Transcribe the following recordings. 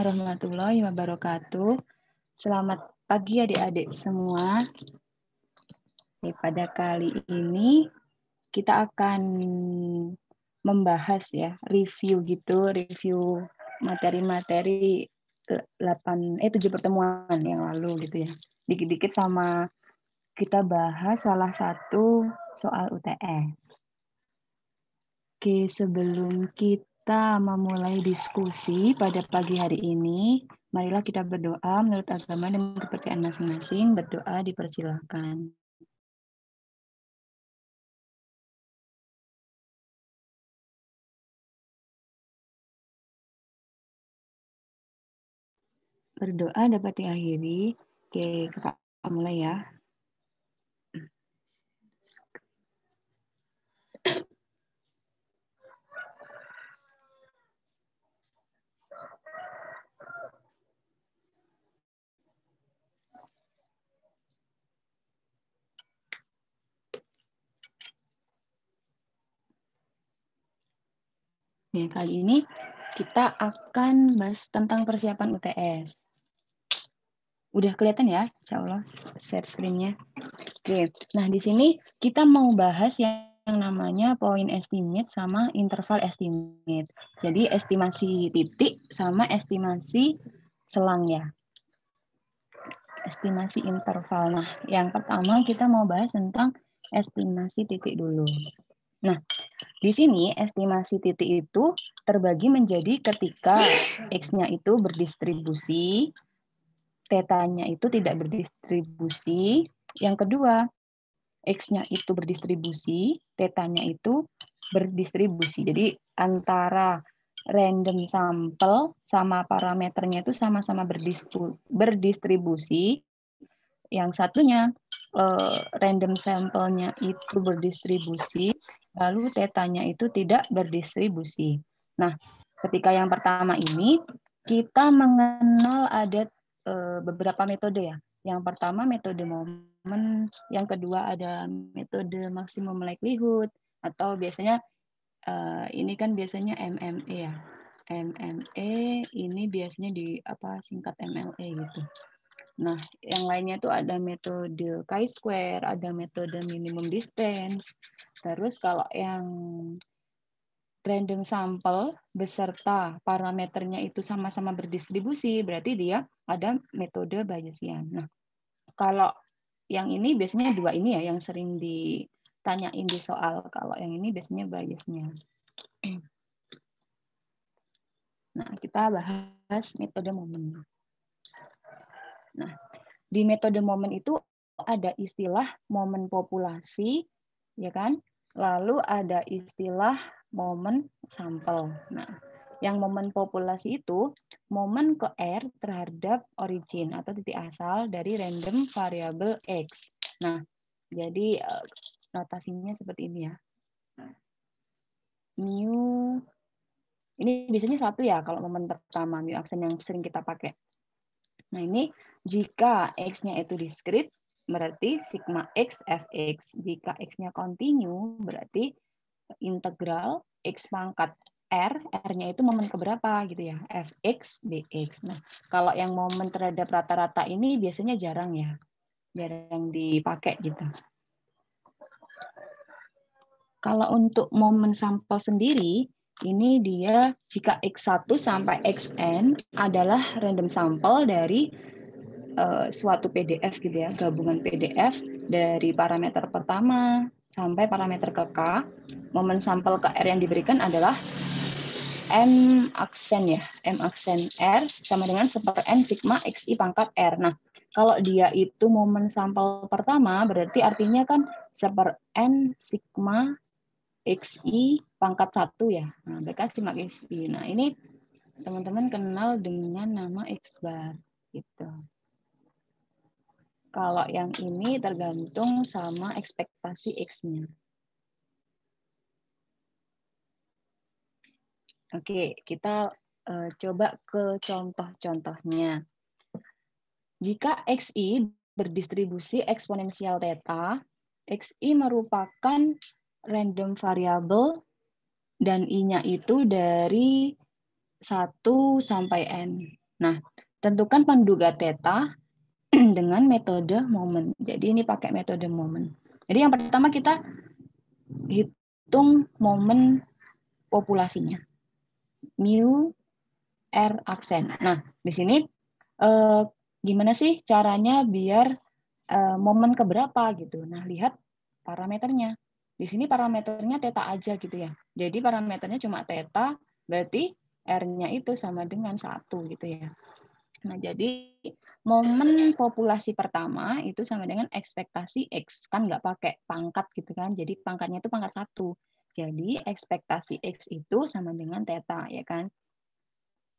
warahmatullahi wabarakatuh. Selamat pagi adik-adik semua. Pada kali ini kita akan membahas ya, review materi-materi 7 pertemuan yang lalu gitu ya. Dikit-dikit sama kita bahas salah satu soal UTS. Oke, sebelum kita memulai diskusi pada pagi hari ini, marilah kita berdoa menurut agama dan kepercayaan masing-masing. Berdoa dipersilakan. Berdoa dapat diakhiri. Oke, Kakak mulai ya. Oke, kali ini kita akan bahas tentang persiapan UTS. Udah kelihatan ya, insya Allah share screen-nya. Oke, nah di sini kita mau bahas yang namanya point estimate sama interval estimate. Jadi estimasi titik sama estimasi selang ya. Estimasi interval. Nah, yang pertama kita mau bahas tentang estimasi titik dulu. Nah, di sini estimasi titik itu terbagi menjadi ketika X-nya itu berdistribusi, θ-nya itu tidak berdistribusi. Yang kedua, X-nya itu berdistribusi, θ-nya itu berdistribusi. Jadi antara random sampel sama parameternya itu sama-sama berdistribusi. Yang satunya random sampelnya itu berdistribusi, lalu θ-nya itu tidak berdistribusi. Nah, ketika yang pertama ini kita mengenal ada beberapa metode ya. Yang pertama metode momen, yang kedua ada metode maksimum likelihood, atau biasanya ini kan biasanya MME ya. MME ini biasanya singkat MLE gitu. Nah, yang lainnya itu ada metode chi-square, ada metode minimum distance. Terus kalau yang random sample beserta parameternya itu sama-sama berdistribusi, berarti dia ada metode Bayesian. Nah, kalau yang ini biasanya dua ini ya yang sering ditanyain di soal. Kalau yang ini biasanya Bayesnya. Nah, kita bahas metode momen. Nah, di metode momen itu ada istilah momen populasi, ya kan? Lalu ada istilah momen sampel. Nah, yang momen populasi itu momen ke R terhadap origin atau titik asal dari random variable X. Nah, jadi notasinya seperti ini ya. Mu, ini biasanya satu ya kalau momen pertama, mu aksen yang sering kita pakai. Nah, ini jika X-nya itu diskrit, berarti sigma X fx. Jika X-nya kontinu, berarti integral X pangkat R, R-nya itu momen keberapa gitu ya, fx dx. Nah, kalau yang momen terhadap rata-rata ini biasanya jarang ya, jarang dipakai gitu. Kalau untuk momen sampel sendiri, ini dia jika X1 sampai Xn adalah random sampel dari suatu PDF gitu ya, gabungan PDF dari parameter pertama sampai parameter ke K. Momen sampel ke R yang diberikan adalah M aksen ya, M aksen R sama dengan 1/N sigma XI pangkat R. Nah, kalau dia itu momen sampel pertama, berarti artinya kan 1/N sigma XI pangkat 1 ya. Nah, mereka sigma XI. Nah, ini teman-teman kenal dengan nama X bar gitu. Kalau yang ini tergantung sama ekspektasi X-nya. Oke, kita coba ke contoh-contohnya. Jika XI berdistribusi eksponensial θ, XI merupakan random variable dan I-nya itu dari 1 sampai N. Nah, tentukan penduga theta dengan metode momen. Jadi ini pakai metode momen. Jadi yang pertama kita hitung momen populasinya. Mu R aksen. Nah, di sini gimana sih caranya biar momen keberapa gitu. Nah, lihat parameternya. Di sini parameternya theta aja gitu ya. Jadi parameternya cuma theta, berarti R-nya itu sama dengan 1 gitu ya. Nah, jadi momen populasi pertama itu sama dengan ekspektasi X. Kan nggak pakai pangkat gitu kan. Jadi pangkatnya itu pangkat 1. Jadi ekspektasi X itu sama dengan theta, ya kan.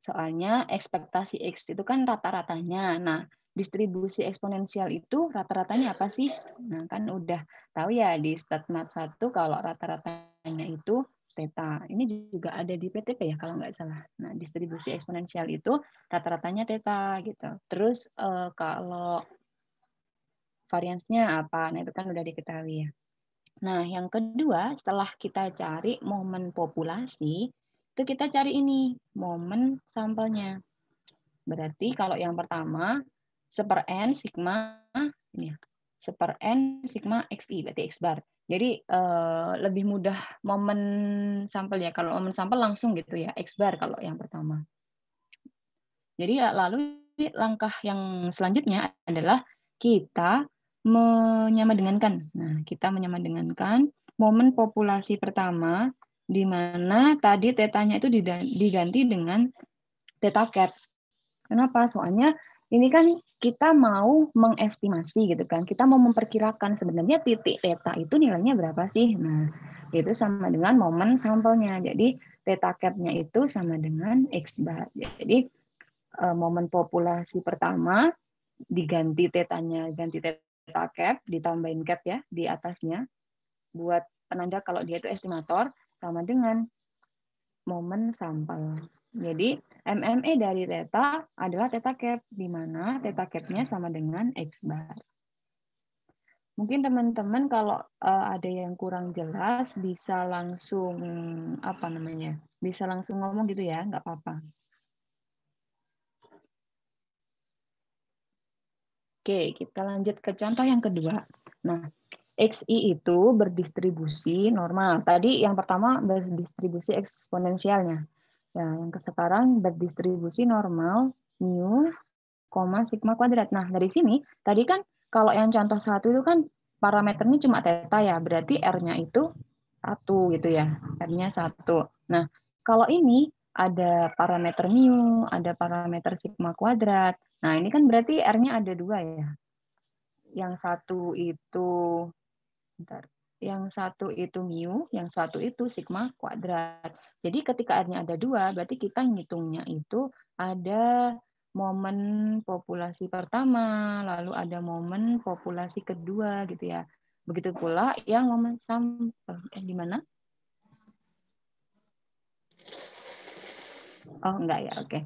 Soalnya ekspektasi X itu kan rata-ratanya. Nah, distribusi eksponensial itu rata-ratanya apa sih? Nah, kan udah tahu ya di StatMat 1 kalau rata-ratanya itu theta. Ini juga ada di PTP ya kalau nggak salah. Nah, distribusi eksponensial itu rata-ratanya theta gitu. Terus kalau variansnya apa? Nah, itu kan udah diketahui ya. Nah, yang kedua, setelah kita cari momen populasi, itu kita cari ini, momen sampelnya. Berarti kalau yang pertama, 1/n sigma, ini ya, 1/n sigma xi, berarti x bar. Jadi lebih mudah momen sampel ya. Kalau momen sampel langsung gitu ya, x bar kalau yang pertama. Jadi lalu langkah yang selanjutnya adalah kita menyamadengankan. Nah, kita menyamadengankan momen populasi pertama di mana tadi tetanya itu diganti dengan theta cap. Kenapa? Soalnya ini kan kita mau mengestimasi gitu kan. Kita mau memperkirakan sebenarnya titik theta itu nilainya berapa sih? Nah, itu sama dengan momen sampelnya. Jadi theta cap-nya itu sama dengan x bar. Jadi momen populasi pertama diganti tetanya, ganti theta cap, ditambahin cap ya di atasnya buat penanda kalau dia itu estimator sama dengan momen sampel. Jadi MME dari theta adalah theta cap di mana theta cap-nya sama dengan x bar. Mungkin teman-teman kalau ada yang kurang jelas bisa langsung apa namanya? Bisa langsung ngomong gitu ya, nggak apa-apa. Oke, kita lanjut ke contoh yang kedua. Nah, XI itu berdistribusi normal. Tadi yang pertama berdistribusi eksponensialnya. Ya, yang sekarang berdistribusi normal mu, sigma kuadrat. Nah, dari sini tadi kan kalau yang contoh satu itu kan parameternya cuma theta ya, berarti R-nya itu 1 gitu ya. R-nya 1. Nah, kalau ini ada parameter mu, ada parameter sigma kuadrat. Nah, ini kan berarti R-nya ada 2 ya. Yang satu itu bentar. Yang satu itu mu, yang satu itu sigma kuadrat. Jadi ketika R-nya ada 2, berarti kita ngitungnya itu ada momen populasi pertama, lalu ada momen populasi kedua gitu ya. Begitu pula yang momen sampel. Di mana? Oh, enggak ya, oke.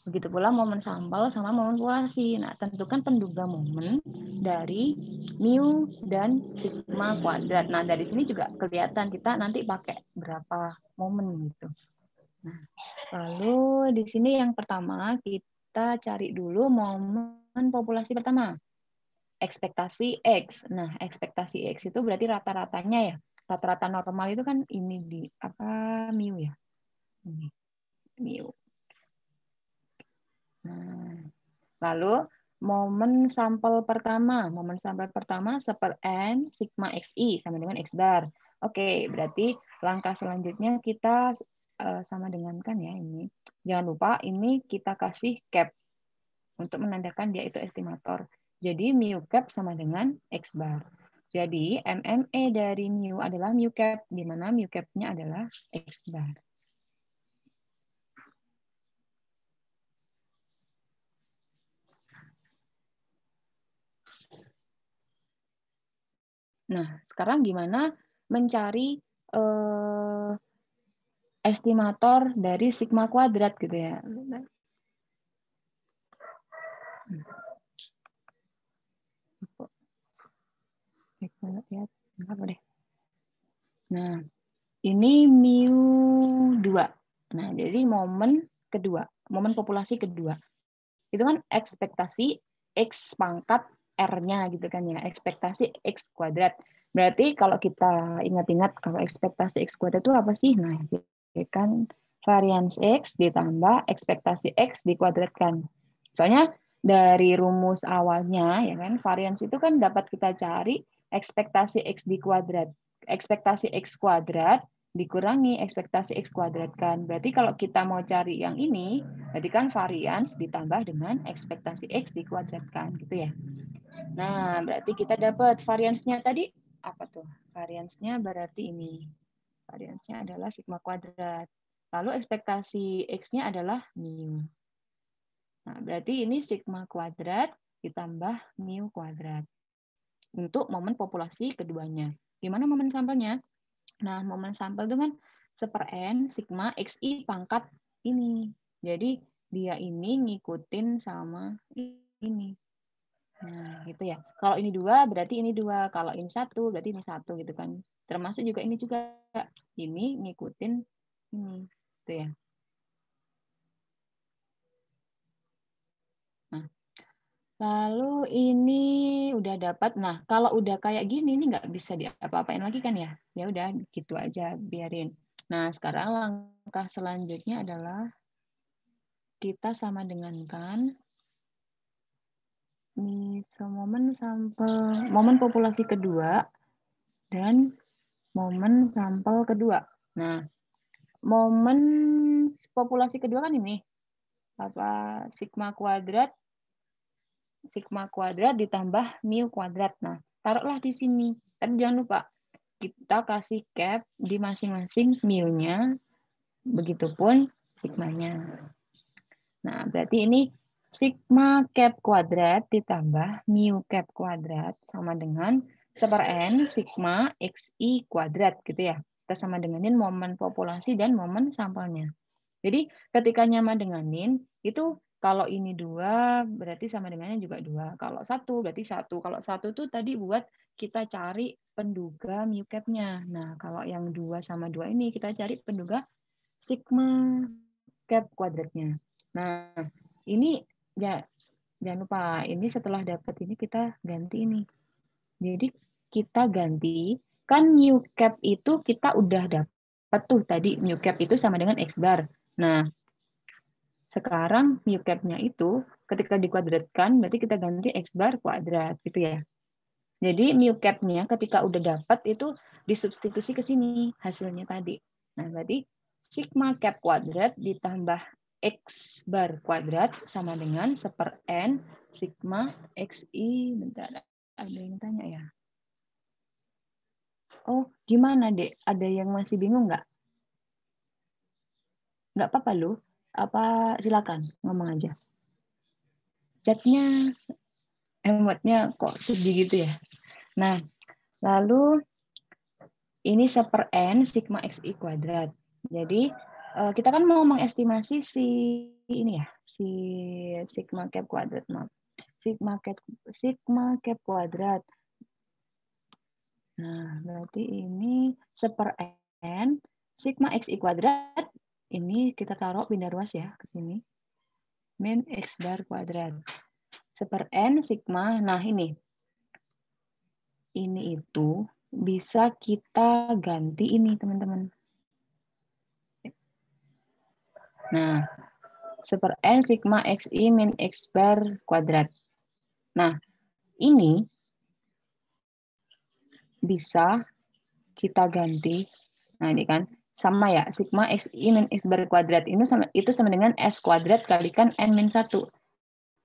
Begitu pula momen sampel sama momen populasi. Nah, tentukan penduga momen dari mu dan sigma kuadrat. Nah, dari sini juga kelihatan kita nanti pakai berapa momen gitu. Nah, lalu di sini yang pertama kita cari dulu momen populasi pertama. Ekspektasi X. Nah, ekspektasi X itu berarti rata-ratanya ya. Rata-rata normal itu kan ini di apa mu ya. Ini mu. Nah, lalu momen sampel pertama 1/n sigma xi sama dengan x bar. Oke, berarti langkah selanjutnya kita sama dengan kan ya ini. Jangan lupa ini kita kasih cap untuk menandakan dia itu estimator. Jadi mu cap sama dengan x bar. Jadi MME dari mu adalah mu cap, di mana mu cap-nya adalah x bar. Nah, sekarang gimana mencari estimator dari sigma kuadrat gitu ya. Nah, ini mu 2. Nah, jadi momen kedua. momen populasi kedua. Itu kan ekspektasi X pangkat R-nya gitu kan ya, ekspektasi X kuadrat. Berarti kalau kita ingat-ingat kalau ekspektasi X kuadrat itu apa sih? Nah, kan varians X ditambah ekspektasi X dikuadratkan. Soalnya dari rumus awalnya ya kan varians itu kan dapat kita cari ekspektasi X di kuadrat. Ekspektasi X kuadrat dikurangi ekspektasi X kuadrat kan. Berarti kalau kita mau cari yang ini, berarti kan varians ditambah dengan ekspektasi X dikuadratkan gitu ya. Nah, berarti kita dapat variansnya tadi apa tuh? Variansnya berarti ini. Variansnya adalah sigma kuadrat. Lalu ekspektasi X-nya adalah mu. Nah, berarti ini sigma kuadrat ditambah mu kuadrat. Untuk momen populasi keduanya. Gimana momen sampelnya? Nah, momen sampel itu kan 1/n sigma xi pangkat ini. Jadi dia ini ngikutin sama ini. Nah, gitu ya. Kalau ini 2 berarti ini 2. Kalau ini 1 berarti ini 1 gitu kan. Termasuk juga ini juga. Ini ngikutin ini. Gitu ya. Nah, lalu ini udah dapat. Nah, kalau udah kayak gini ini nggak bisa diapa-apain lagi kan ya? Ya udah gitu aja, biarin. Nah, sekarang langkah selanjutnya adalah kita sama dengankan momen sampel, momen populasi kedua dan momen sampel kedua. Nah, momen populasi kedua kan ini apa sigma kuadrat ditambah mu kuadrat. Nah, taruhlah di sini. Tapi jangan lupa kita kasih cap di masing-masing mu-nya, begitupun sigmanya. Nah, berarti ini sigma cap kuadrat ditambah mu cap kuadrat sama dengan 1/n sigma xi kuadrat gitu ya. Kita sama denganin momen populasi dan momen sampelnya. Jadi ketika nyama denganin itu kalau ini 2 berarti sama dengannya juga 2. Kalau 1 berarti 1. Kalau 1 tuh tadi buat kita cari penduga mu cap-nya. Nah, kalau yang 2 sama 2 ini kita cari penduga sigma cap kuadratnya. Nah, ini ya jangan lupa ini setelah dapat ini kita ganti ini. Jadi kita ganti kan mu cap itu kita udah dapat tuh tadi mu cap itu sama dengan x bar. Nah, sekarang mu cap-nya itu ketika dikuadratkan berarti kita ganti x bar kuadrat gitu ya. Jadi mu cap-nya ketika udah dapat itu disubstitusi ke sini hasilnya tadi. Nah, berarti sigma cap kuadrat ditambah x bar kuadrat sama dengan 1/n sigma xi. Bentar, ada yang tanya ya. Oh, gimana, Dek? Ada yang masih bingung nggak? Nggak apa-apa loh. Apa silakan ngomong aja. Chatnya, emotnya kok sedih gitu ya. Nah, lalu ini 1/n sigma xi kuadrat. Jadi kita kan mau mengestimasi si ini ya, si sigma cap kuadrat, maaf. Sigma cap kuadrat. Nah, berarti ini 1/n sigma xi kuadrat. Ini kita taruh pindah ruas ya ke sini. Min x bar kuadrat. 1/n sigma. Nah, ini itu bisa kita ganti ini, teman-teman. Nah, 1/n sigma xi min x bar kuadrat. Nah, ini bisa kita ganti. Nah, ini kan sama ya, sigma xi min x bar kuadrat itu sama dengan s kuadrat kalikan n min 1.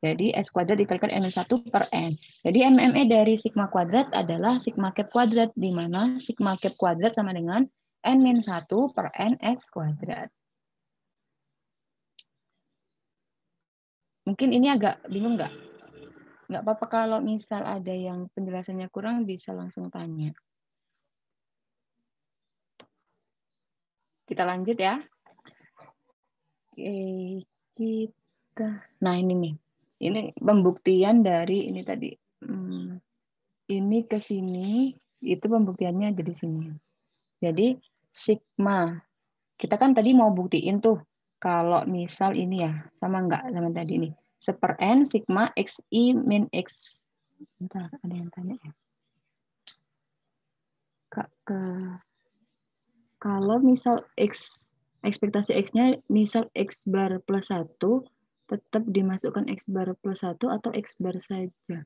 Jadi s kuadrat dikalikan n min 1 per n. Jadi MME dari sigma kuadrat adalah sigma cap kuadrat, di mana sigma cap kuadrat sama dengan n min 1 per n x kuadrat. Mungkin ini agak bingung nggak? Nggak apa-apa kalau misal ada yang penjelasannya kurang bisa langsung tanya. Kita lanjut ya. Oke, kita. Nah, ini nih. Ini pembuktian dari ini tadi. Ini ke sini, itu pembuktiannya jadi sini. Jadi sigma. Kita kan tadi mau buktiin tuh Kalau misal ini ya, sama enggak sama tadi nih. 1/n sigma xi min x. Bentar, ada yang tanya ya. Kalau misal ekspektasi X-nya misal X bar plus 1, tetap dimasukkan X bar plus 1 atau X bar saja?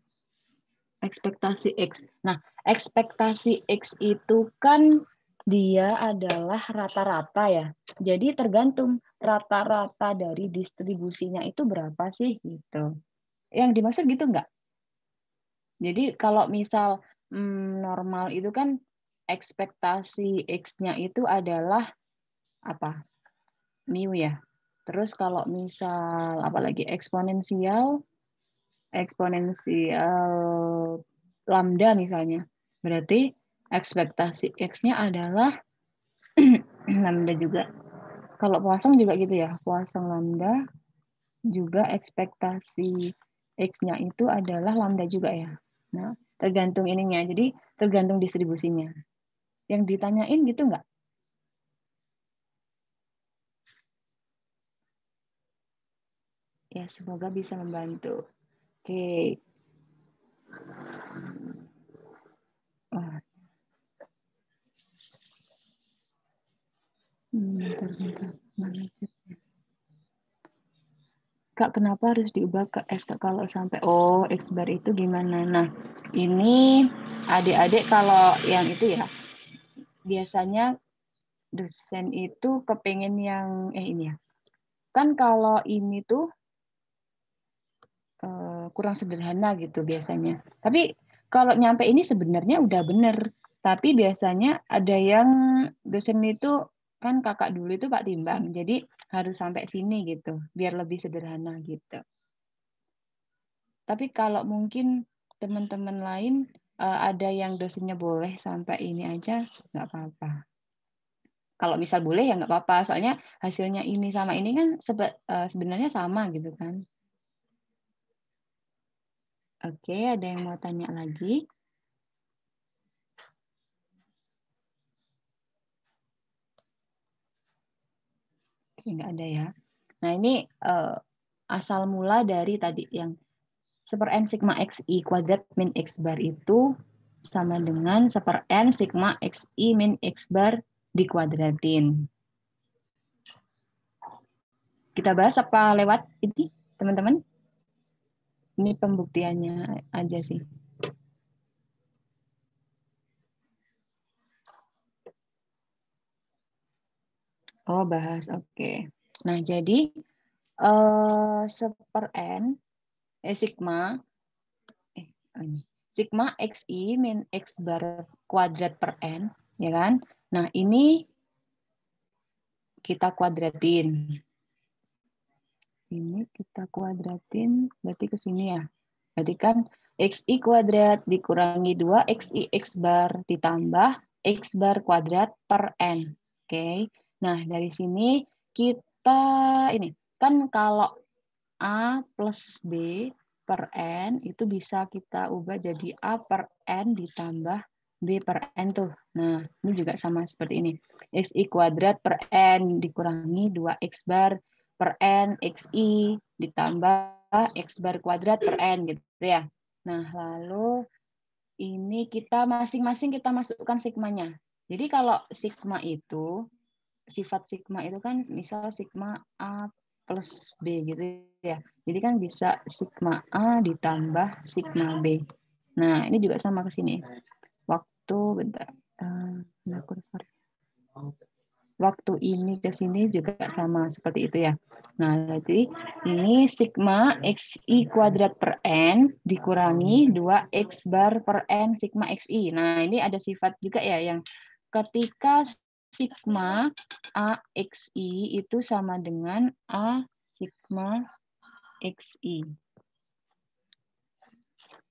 Ekspektasi X. Nah, ekspektasi X itu kan dia adalah rata-rata ya. Jadi tergantung rata-rata dari distribusinya itu berapa sih gitu. Yang dimaksud gitu enggak? Jadi kalau misal normal itu kan ekspektasi X-nya itu adalah apa? Mu ya. Terus kalau misal apalagi eksponensial lambda misalnya. Berarti ekspektasi X-nya adalah lambda juga. Kalau Poisson juga gitu ya. Poisson lambda juga ekspektasi X-nya itu adalah lambda juga ya. Nah, tergantung ininya. Jadi tergantung distribusinya. Yang ditanyain gitu nggak? Ya, semoga bisa membantu. Oke. Wah, bentar. Mana chatnya? Kak, kenapa harus diubah ke S kalau sampai X bar itu gimana? Nah, ini adik-adik kalau yang itu ya, biasanya dosen itu kepengen yang ini ya. Kan kalau ini tuh kurang sederhana gitu biasanya. Tapi kalau nyampe ini sebenarnya udah bener. Tapi biasanya ada yang dosen itu kan kakak dulu itu Pak Timbang. Jadi harus sampai sini gitu, biar lebih sederhana gitu. Tapi kalau mungkin teman-teman lain ada yang dosennya boleh sampai ini aja, nggak apa-apa. Kalau misal boleh ya nggak apa-apa, soalnya hasilnya ini sama ini kan sebenarnya sama gitu kan. Oke, ada yang mau tanya lagi? Oke, nggak ada ya. Nah ini asal mula dari tadi yang 1/n sigma xi kuadrat min x bar itu sama dengan 1/n sigma xi min x bar dikuadratin. Kita bahas apa lewat ini, teman-teman? Ini pembuktiannya aja sih. Oh, bahas. Oke. Nah, jadi 1/n sigma ini sigma xi min x bar kuadrat per n, ya kan? Nah, ini kita kuadratin. Ini kita kuadratin, berarti ke sini ya. Berarti kan xi kuadrat dikurangi 2 xi x bar ditambah x bar kuadrat per n. Oke. Nah, dari sini kita ini kan kalau A plus B per n itu bisa kita ubah jadi A per n ditambah B per n tuh. Nah, ini juga sama seperti ini. Xi kuadrat per n dikurangi 2x bar per n xi ditambah x bar kuadrat per n gitu ya. Nah, lalu ini kita masing-masing kita masukkan sigmanya. Jadi kalau sigma itu, sifat sigma itu kan misal sigma A plus B gitu ya. Jadi kan bisa sigma A ditambah sigma B. Nah, ini juga sama ke sini. Waktu, bentar. Sorry. Waktu ini ke sini juga sama seperti itu ya. Nah, jadi ini sigma xi kuadrat per n dikurangi 2x bar per n sigma xi. Nah, ini ada sifat juga ya yang ketika sigma a xi itu sama dengan a sigma xi.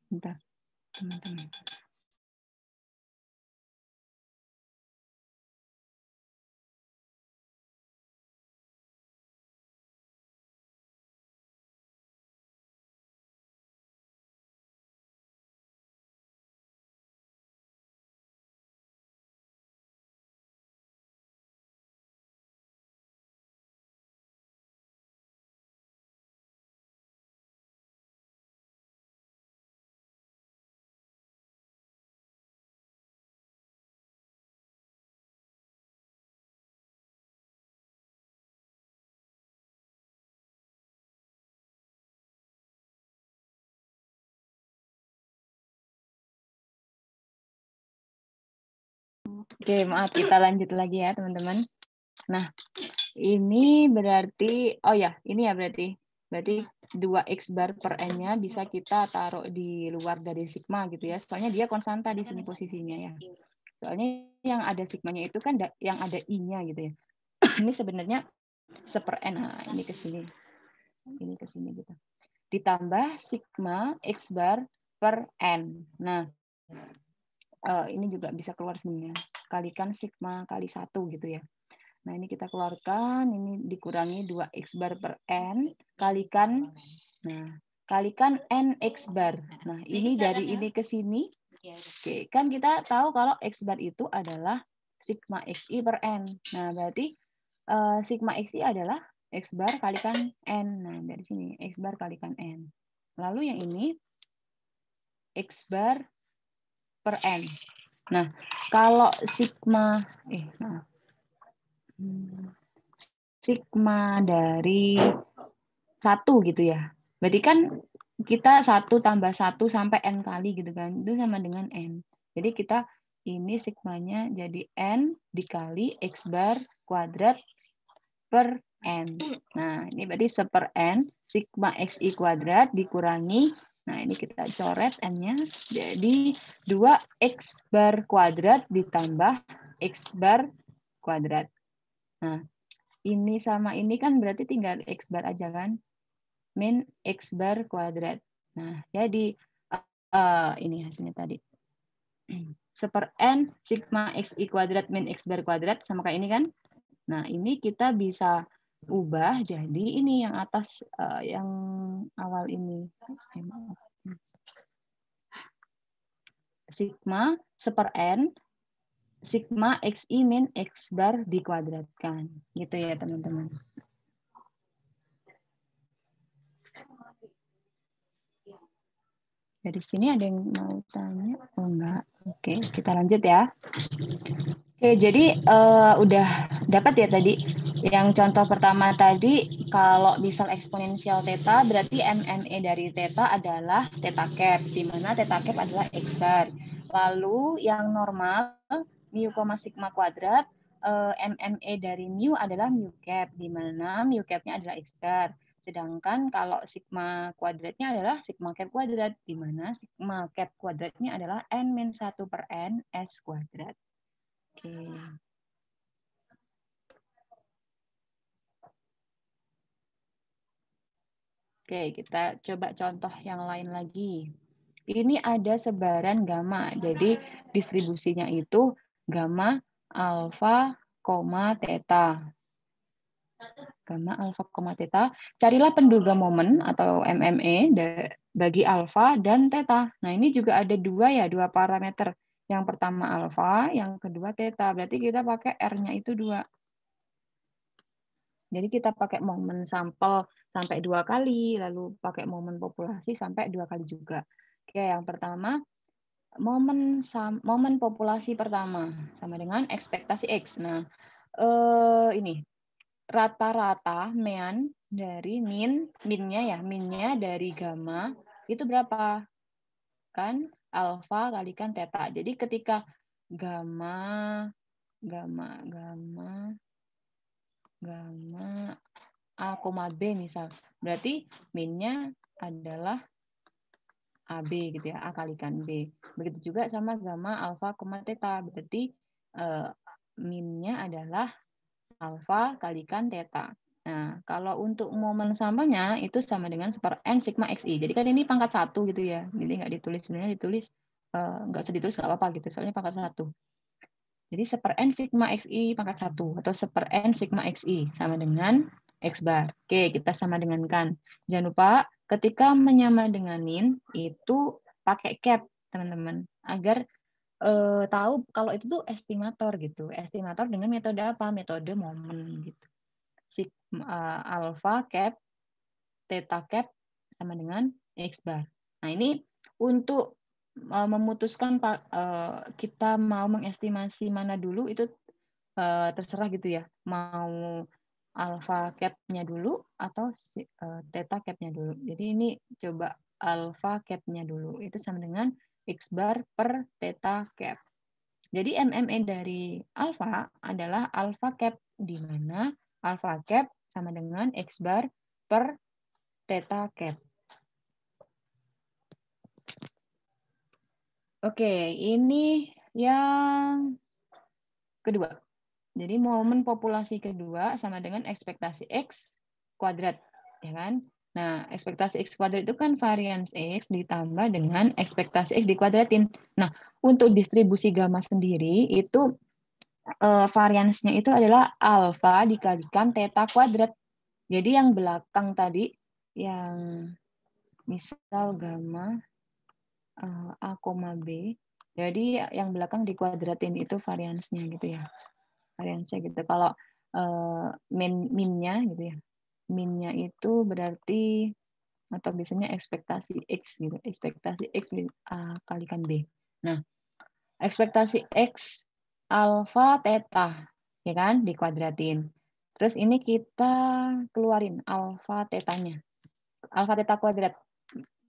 Bentar, teman-teman. Oke, maaf, kita lanjut lagi ya teman-teman. Nah, ini berarti, oh ya, ini ya berarti 2x bar per n-nya bisa kita taruh di luar dari sigma gitu ya. Soalnya dia konstanta di sini posisinya ya. Soalnya yang ada sigmanya itu kan yang ada i-nya gitu ya. Ini sebenarnya seper n. Nah, ini ke sini. Ini ke sini gitu. Ditambah sigma x bar per n. Nah, ini juga bisa keluar sebenarnya. Kalikan sigma kali 1 gitu ya. Nah, ini kita keluarkan, ini dikurangi 2x bar per n, kalikan, nah, kalikan nx bar. Nah, ini dari ini ke sini. Oke, kan kita tahu kalau x bar itu adalah sigma xi per n. Nah, berarti sigma xi adalah x bar kalikan n. Nah, dari sini, x bar kalikan n. Lalu yang ini, x bar per n. Nah, kalau sigma, sigma dari 1 gitu ya. Berarti kan kita 1 tambah 1 sampai n kali gitu kan. Itu sama dengan n. Jadi kita ini sigmanya jadi n dikali x bar kuadrat per n. Nah, ini berarti seper n sigma xi kuadrat dikurangi, nah ini kita coret n-nya, jadi 2x bar kuadrat ditambah x bar kuadrat. Nah, ini sama ini kan berarti tinggal x bar aja kan? Min x bar kuadrat. Nah, jadi ini hasilnya tadi. Seper n sigma xi kuadrat min x bar kuadrat sama kayak ini kan? Nah, ini kita bisa ubah jadi ini yang atas, yang awal ini. Sigma seper n sigma xi min x bar dikuadratkan. Gitu ya, teman-teman. Dari sini ada yang mau tanya? Oh, enggak. Oke, kita lanjut ya. Oke, jadi udah dapat ya tadi. Yang contoh pertama tadi, kalau misal eksponensial theta, berarti MME dari theta adalah theta cap, di mana theta cap adalah x bar. Lalu yang normal, mu, sigma kuadrat, MME dari mu adalah mu cap, di mana mu cap-nya adalah x bar. Sedangkan kalau sigma kuadratnya adalah sigma cap kuadrat, di mana sigma cap kuadratnya adalah n-1 per n s kuadrat. Oke. Oke, kita coba contoh yang lain lagi. Ini ada sebaran gamma. Jadi distribusinya itu gamma, alfa, theta. Gamma, alfa, theta. Carilah penduga momen atau MME bagi alfa dan theta. Nah, ini juga ada dua parameter. Yang pertama alfa, yang kedua theta. Berarti kita pakai R-nya itu 2. Jadi kita pakai momen sampel sampai 2 kali, lalu pakai momen populasi sampai 2 kali juga. Oke, yang pertama, momen populasi pertama sama dengan ekspektasi X. Nah, ini rata-rata mean dari minnya dari gamma itu berapa? Kan alfa kalikan theta. Jadi ketika gamma A, B misal. Berarti minnya adalah AB gitu ya, A kalikan B. Begitu juga sama gamma alfa, theta. Berarti minnya adalah alfa kalikan theta. Nah, kalau untuk momen sampelnya itu sama dengan seper n sigma xi. Jadi kan ini pangkat 1 gitu ya. Jadi nggak ditulis, sebenarnya ditulis nggak usah ditulis nggak apa-apa gitu. Soalnya pangkat 1. Jadi seper n sigma xi pangkat 1 atau seper n sigma xi sama dengan x bar. Oke, kita sama dengankan. Jangan lupa ketika menyamadengani itu pakai cap, teman-teman, agar tahu kalau itu tuh estimator gitu. Estimator dengan metode apa? Metode momen gitu. Sigma alpha cap, theta cap sama dengan x bar. Nah, ini untuk memutuskan kita mau mengestimasi mana dulu itu terserah gitu ya. Mau alpha cap-nya dulu atau theta cap-nya dulu. Jadi ini coba alpha cap-nya dulu. Itu sama dengan x bar per theta cap. Jadi MME dari alfa adalah alfa cap, di mana alfa cap sama dengan X bar per theta cap. Oke, ini yang kedua. Jadi momen populasi kedua sama dengan ekspektasi X kuadrat, ya kan? Nah, ekspektasi X kuadrat itu kan varians X ditambah dengan ekspektasi X dikuadratin. Nah, untuk distribusi gamma sendiri itu variansnya itu adalah alfa dikalikan theta kuadrat. Jadi yang belakang tadi, yang misal gamma A, B, jadi yang belakang dikuadratin itu variansnya gitu ya. Variansnya gitu. Kalau minnya gitu ya. Minnya itu berarti atau biasanya ekspektasi X gitu. Ekspektasi X kalikan B. Nah, ekspektasi X alfa theta ya kan dikuadratin. Terus ini kita keluarin alfa tetanya. Alfa theta kuadrat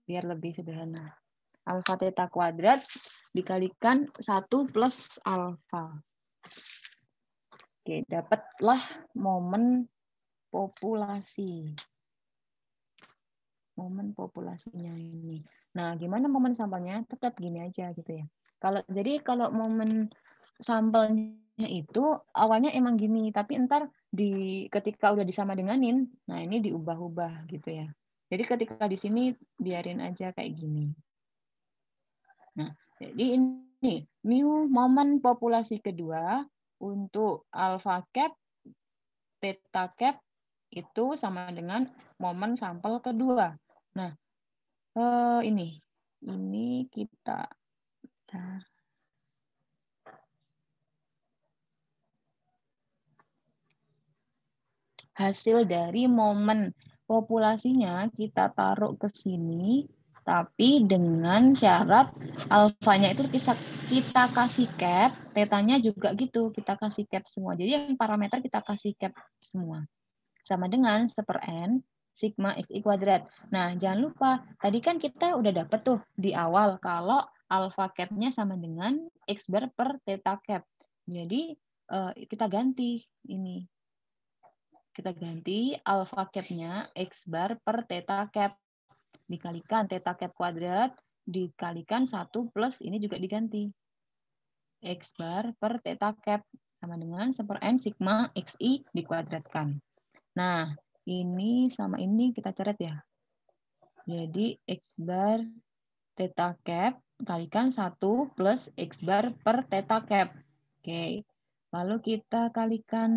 biar lebih sederhana. Alfa theta kuadrat dikalikan 1 plus alfa. Oke, dapatlah momen populasi. Momen populasinya ini. Nah, gimana momen sampelnya? Tetap gini aja gitu ya. Kalau momen sampelnya itu awalnya emang gini, tapi ntar ketika udah disama denganin, nah ini diubah-ubah gitu ya. Jadi ketika di sini biarin aja kayak gini. Nah, jadi ini mu momen populasi kedua untuk alpha cap, theta cap itu sama dengan momen sampel kedua. Nah, ini kita hasil dari momen populasinya kita taruh ke sini, tapi dengan syarat alfanya itu kita kasih cap, tetanya juga gitu, kita kasih cap semua. Jadi yang parameter kita kasih cap semua. Sama dengan 1/n sigma xi kuadrat. Nah, jangan lupa, tadi kan kita udah dapet tuh di awal kalau alpha cap-nya sama dengan x bar per theta cap. Jadi kita ganti ini. Kita ganti alpha cap-nya x bar per theta cap. Dikalikan theta cap kuadrat, dikalikan 1 plus, ini juga diganti. X bar per theta cap sama dengan 1/n sigma xi dikuadratkan. Nah, ini sama ini kita coret ya. Jadi X bar theta cap kalikan 1 plus X bar per theta cap. Oke. Lalu kita kalikan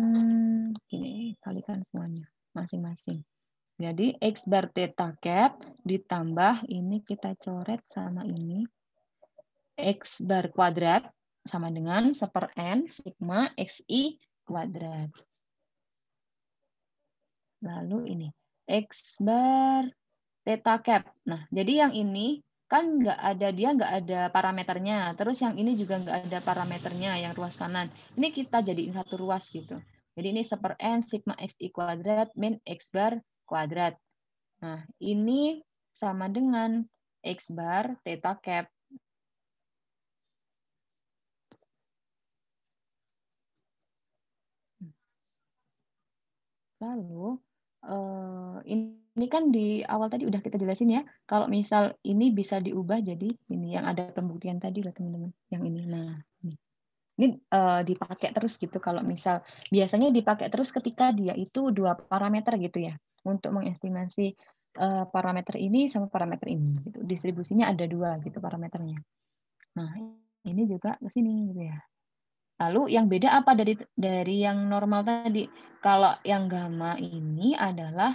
semuanya masing-masing. Jadi X bar theta cap ditambah ini kita coret sama ini. X bar kuadrat sama dengan 1/n sigma xi kuadrat. Lalu ini X bar theta cap. Nah, jadi yang ini kan dia nggak ada parameternya. Terus yang ini juga nggak ada parameternya, yang ruas kanan. Ini kita jadiin satu ruas gitu. Jadi ini 1/n sigma xi kuadrat min X bar kuadrat. Nah, ini sama dengan X bar theta cap. Lalu, ini kan di awal tadi udah kita jelasin ya, kalau misal ini bisa diubah jadi ini yang ada pembuktian tadi lah teman-teman, yang ini. Nah, ini dipakai terus gitu kalau misal biasanya dipakai terus ketika dia itu 2 parameter gitu ya, untuk mengestimasi parameter ini sama parameter ini gitu. Distribusinya ada 2 gitu parameternya. Nah, ini juga ke sini gitu ya. Lalu yang beda apa dari yang normal tadi? Kalau yang gamma ini adalah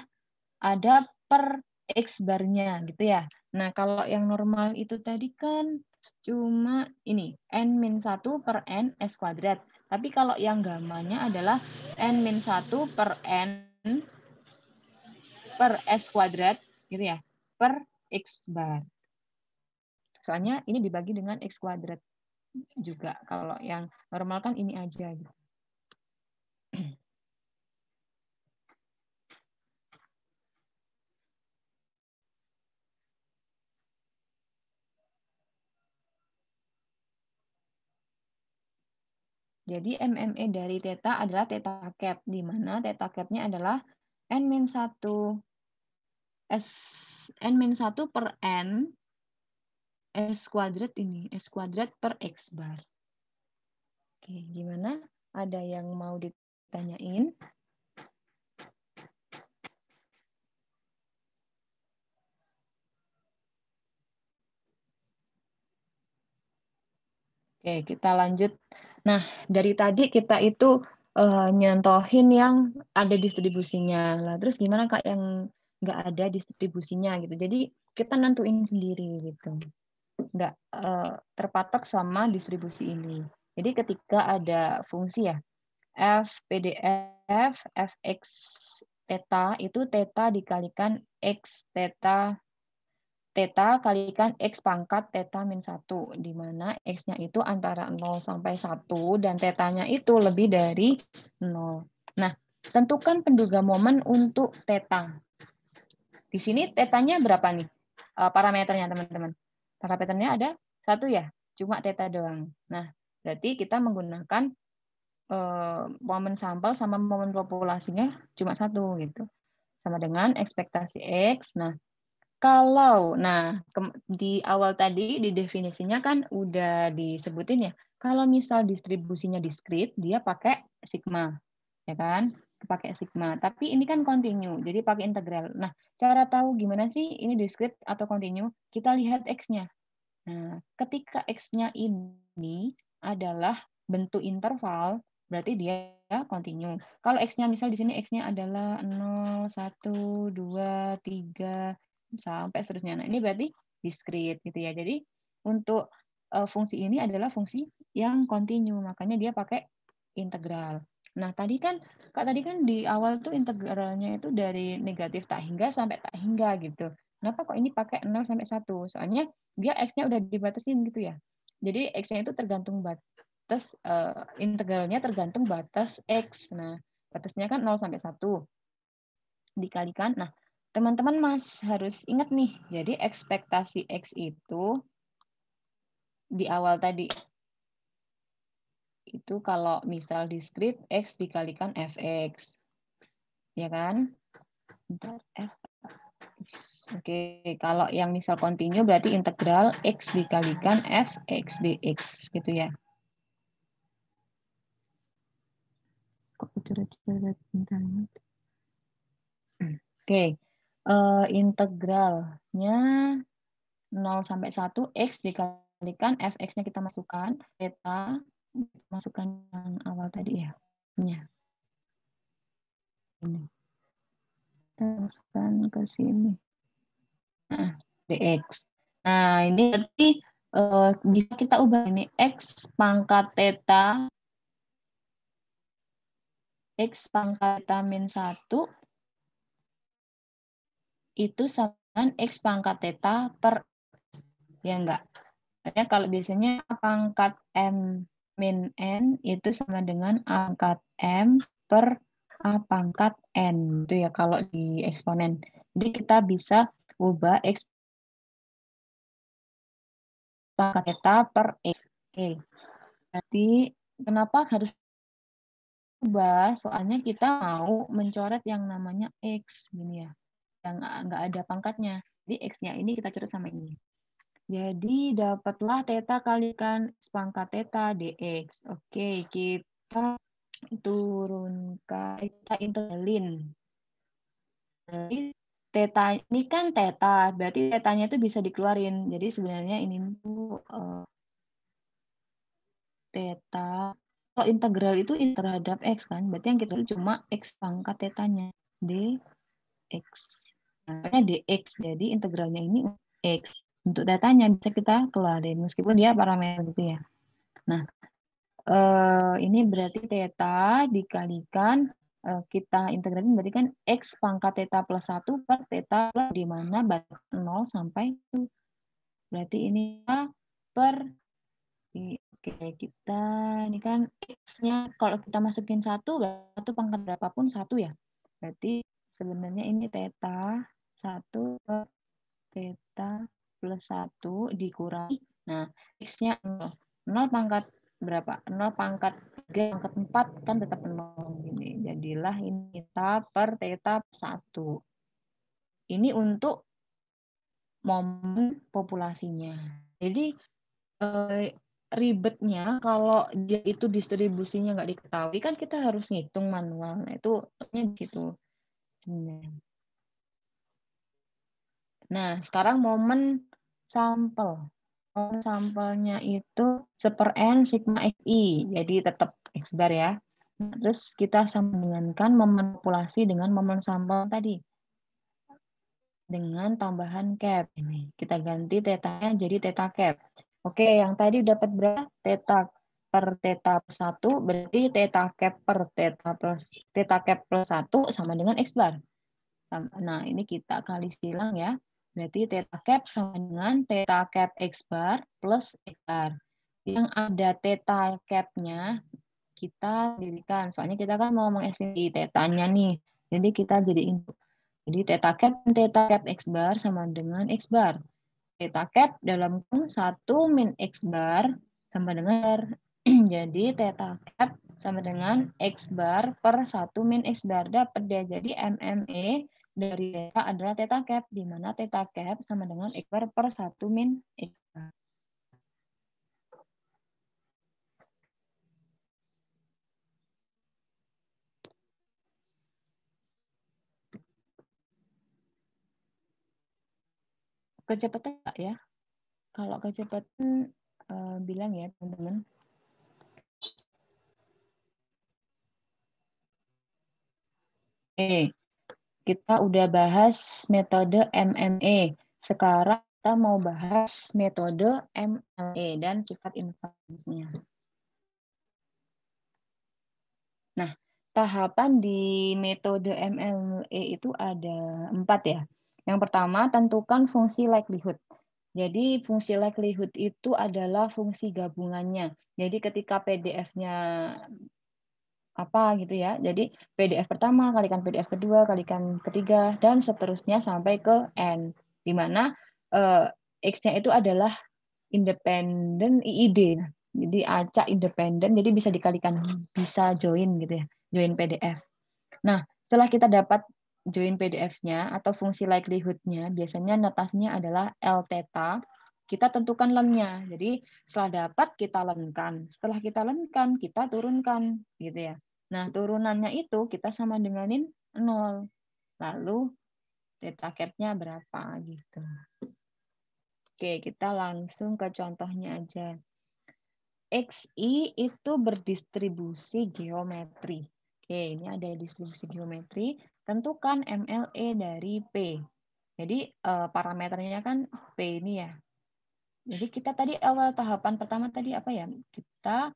ada per X bar-nya gitu ya. Nah, kalau yang normal itu tadi kan cuma ini n-1 per n S kuadrat. Tapi kalau yang gammanya adalah n-1 per n per S kuadrat gitu ya, per X bar. Soalnya ini dibagi dengan X kuadrat juga. Kalau yang normal kan ini aja gitu. Jadi MMA dari theta adalah theta cap, di mana theta cap-nya adalah N-1 N-1 per N S kuadrat ini, S kuadrat per X bar. Oke, gimana? Ada yang mau ditanyain? Oke, kita lanjut. Nah, dari tadi kita itu nyontohin yang ada distribusinya. Lah, terus gimana Kak yang nggak ada distribusinya gitu. Jadi kita nentuin sendiri gitu. Nggak terpatok sama distribusi ini. Jadi ketika ada fungsi ya, f PDF fx theta itu theta dikalikan x theta kalikan X pangkat theta min 1, di mana X-nya itu antara 0 sampai 1, dan theta-nya itu lebih dari 0. Nah, tentukan penduga momen untuk theta. Di sini theta-nya berapa nih? Parameternya, teman-teman. Parameternya ada 1 ya? Cuma theta doang. Nah, berarti kita menggunakan momen sampel sama momen populasinya cuma 1 gitu. Sama dengan ekspektasi X. Nah, di awal tadi di definisinya kan udah disebutin ya. Kalau misal distribusinya diskrit, dia pakai sigma, ya kan? Pakai sigma. Tapi ini kan kontinu, jadi pakai integral. Nah, cara tahu gimana sih ini diskrit atau kontinu? Kita lihat X-nya. Nah, ketika X-nya ini adalah bentuk interval, berarti dia kontinu. Kalau X-nya misal di sini X-nya adalah 0, 1, 2, 3, sampai seterusnya. Nah, ini berarti diskrit gitu ya. Jadi untuk fungsi ini adalah fungsi yang kontinu, makanya dia pakai integral. Nah, tadi kan di awal tuh integralnya itu dari negatif tak hingga sampai tak hingga gitu. Kenapa kok ini pakai 0 sampai 1? Soalnya dia X-nya udah dibatasin gitu ya. Jadi X-nya itu tergantung batas, integralnya tergantung batas X. Nah, batasnya kan 0 sampai 1 dikalikan. Nah, teman-teman harus ingat nih, jadi ekspektasi X itu di awal tadi, itu kalau misal diskrit, X dikalikan Fx. Ya kan? Bentar, F. Oke, kalau yang misal kontinu berarti integral X dikalikan Fx dx, gitu ya. Kok coret-coret bentarnya? Oke, integralnya 0 sampai 1, X dikalikan Fx-nya kita masukkan, theta, masukkan yang awal tadi ya. Ini. Kita masukkan ke sini. Nah, dx. Nah, ini berarti bisa kita ubah ini X pangkat theta min 1 itu sama dengan X pangkat theta per, ya enggak? Ya, kalau biasanya pangkat M min N itu sama dengan A pangkat M per A pangkat N. Itu ya kalau di eksponen. Jadi kita bisa ubah X pangkat theta per X. Oke. Berarti kenapa harus ubah? Soalnya kita mau mencoret yang namanya X. Gini ya. Yang nggak ada pangkatnya. Jadi X-nya ini kita coret sama ini. Jadi dapatlah theta kalikan X pangkat theta dx. Oke, kita turunkan, kita integralin. Jadi theta ini kan theta, berarti tetanya itu bisa dikeluarin. Jadi sebenarnya ini tuh theta. Kalau integral itu terhadap X kan, berarti yang kita cuma X pangkat tetanya. Dx. Nah, dx, jadi integralnya ini X. Untuk datanya bisa kita keluarin meskipun dia parameter gitu ya. Nah, ini berarti theta dikalikan kita integralin berarti kan X pangkat theta plus 1 per theta plus di mana batas 0 sampai 1. Berarti ini per oke, kita ini kan X-nya kalau kita masukin 1 pangkat berapapun 1 ya. Berarti sebenarnya ini theta 1 per theta plus 1 dikurangi. Nah, X-nya 0. 0 pangkat berapa? 0 pangkat 3 3 pangkat 4 kan tetap 0 gini. Jadilah ini theta per theta 1. Ini untuk momen populasinya. Jadi ribetnya kalau dia itu distribusinya nggak diketahui kan kita harus ngitung manual. Nah, itu di situ. Nah, sekarang momen sampel. Momen sampelnya itu 1/n sigma xi, jadi tetap x bar ya. Nah, terus kita sambungkan momen populasi dengan momen sampel tadi. Dengan tambahan cap. Ini kita ganti tetanya jadi theta cap. Oke, yang tadi dapat berapa? Theta per theta plus 1 berarti theta cap per theta cap plus 1 sama dengan x bar. Nah, ini kita kali silang ya. Berarti theta cap sama dengan theta cap x bar plus x bar. Yang ada theta cap-nya kita dirikan. Soalnya kita kan mau mengestimasi tetanya nih. Jadi kita jadiin. Jadi theta cap x bar sama dengan x bar. Theta cap dalam kurung 1 min x bar sama dengan jadi theta cap sama dengan x bar per 1 min x bar. Dapat dia jadi MME dari theta adalah theta cap, di mana theta cap sama dengan x bar per 1 min x bar. Kecepatan enggak ya? Kalau kecepatan bilang ya teman-teman. Kita udah bahas metode MME. Sekarang kita mau bahas metode MLE dan sifat invariansinya. Nah, tahapan di metode MLE itu ada 4 ya. Yang pertama, tentukan fungsi likelihood. Jadi fungsi likelihood itu adalah fungsi gabungannya. Jadi ketika PDF-nya apa gitu ya. Jadi PDF pertama kalikan PDF kedua kalikan ketiga dan seterusnya sampai ke N. Di mana X-nya itu adalah independen IID. Jadi acak independen jadi bisa dikalikan bisa join gitu ya. Join PDF. Nah, setelah kita dapat join PDF-nya atau fungsi likelihood-nya, biasanya notasinya adalah L theta. Kita tentukan len-nya. Jadi setelah dapat kita lenkan. Setelah kita lenkan, kita turunkan gitu ya. Nah, turunannya itu kita sama denganin 0. Lalu theta cap-nya berapa gitu. Oke, kita langsung ke contohnya aja. XI itu berdistribusi geometri. Oke, ini ada distribusi geometri. Tentukan MLE dari P. Jadi parameternya kan P ini ya. Jadi kita tadi awal tahapan pertama tadi apa ya? Kita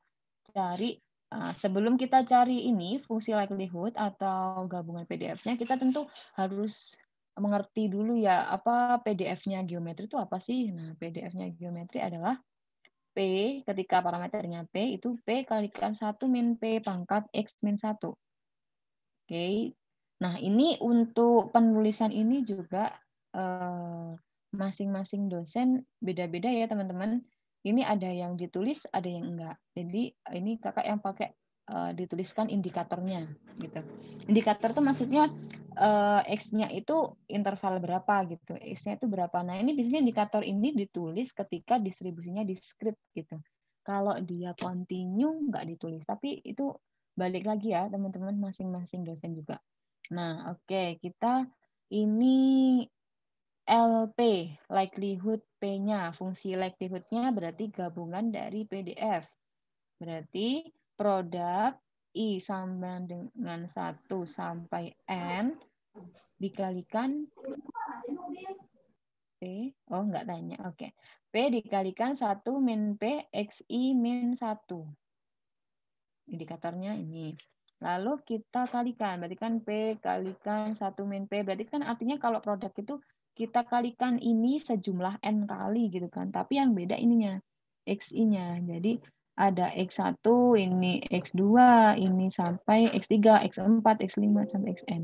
cari sebelum kita cari ini fungsi likelihood atau gabungan PDF-nya, kita tentu harus mengerti dulu ya apa PDF-nya geometri itu apa sih? Nah, PDF-nya geometri adalah P ketika parameternya P itu P kalikan 1 min P pangkat X min 1. Oke. Nah, ini untuk penulisan ini juga masing-masing dosen beda-beda ya, teman-teman. Ini ada yang ditulis, ada yang enggak. Jadi ini kakak yang pakai dituliskan indikatornya gitu. Indikator itu maksudnya X-nya itu interval berapa gitu. X-nya itu berapa. Nah, ini biasanya indikator ini ditulis ketika distribusinya diskrit gitu. Kalau dia continue nggak ditulis, tapi itu balik lagi ya teman-teman masing-masing dosen juga. Nah, oke, kita ini LP, likelihood P-nya. Fungsi likelihood-nya berarti gabungan dari PDF. Berarti produk I sama dengan 1 sampai N dikalikan P. Oh, enggak tanya. Oke. P dikalikan 1 min P XI min 1. Indikatornya ini. Lalu kita kalikan, berarti kan P kalikan 1 min P, berarti kan artinya kalau produk itu kita kalikan ini sejumlah N kali gitu kan, tapi yang beda ininya, XI-nya. Jadi ada X1, ini X2, ini sampai X3, X4, X5, sampai Xn.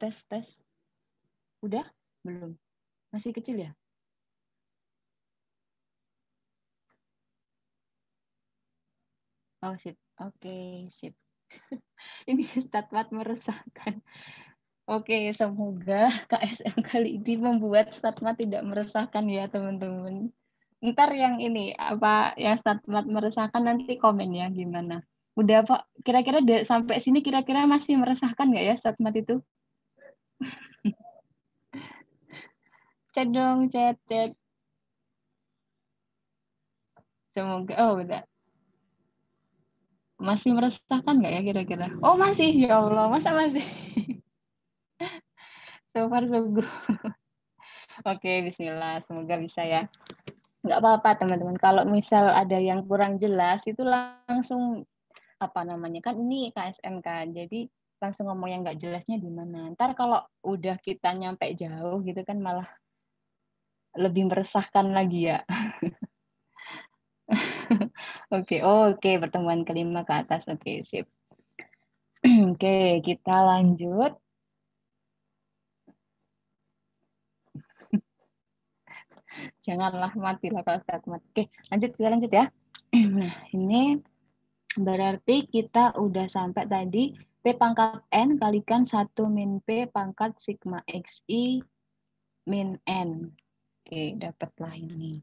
Tes, tes. Udah? Belum? Masih kecil ya? Oh, sip. Oke, sip. Ini statmat meresahkan. Oke, semoga KSM kali ini membuat statmat tidak meresahkan ya, teman-teman. Ntar yang ini, apa yang statmat meresahkan nanti komen ya, gimana. Udah, Pak. Kira-kira sampai sini kira-kira masih meresahkan nggak ya statmat itu? Chat dong, chat, chat. Semoga, oh udah. Masih meresahkan nggak ya kira-kira? Oh masih, ya Allah, masa masih? So far so good. Oke, bismillah. Semoga bisa ya. Nggak apa-apa teman-teman. Kalau misal ada yang kurang jelas, itu langsung, apa namanya, kan ini KSM kan. Jadi langsung ngomong yang nggak jelasnya di mana. Ntar kalau udah kita nyampe jauh gitu kan malah lebih meresahkan lagi ya. Oke, oke, pertemuan kelima ke atas. Oke, sip. Oke, kita lanjut. Janganlah mati lah kalau saat mati. Oke, lanjut, kita lanjut ya. Nah, ini berarti kita udah sampai tadi P pangkat N kalikan 1 min P pangkat sigma XI min N. Oke, dapatlah ini.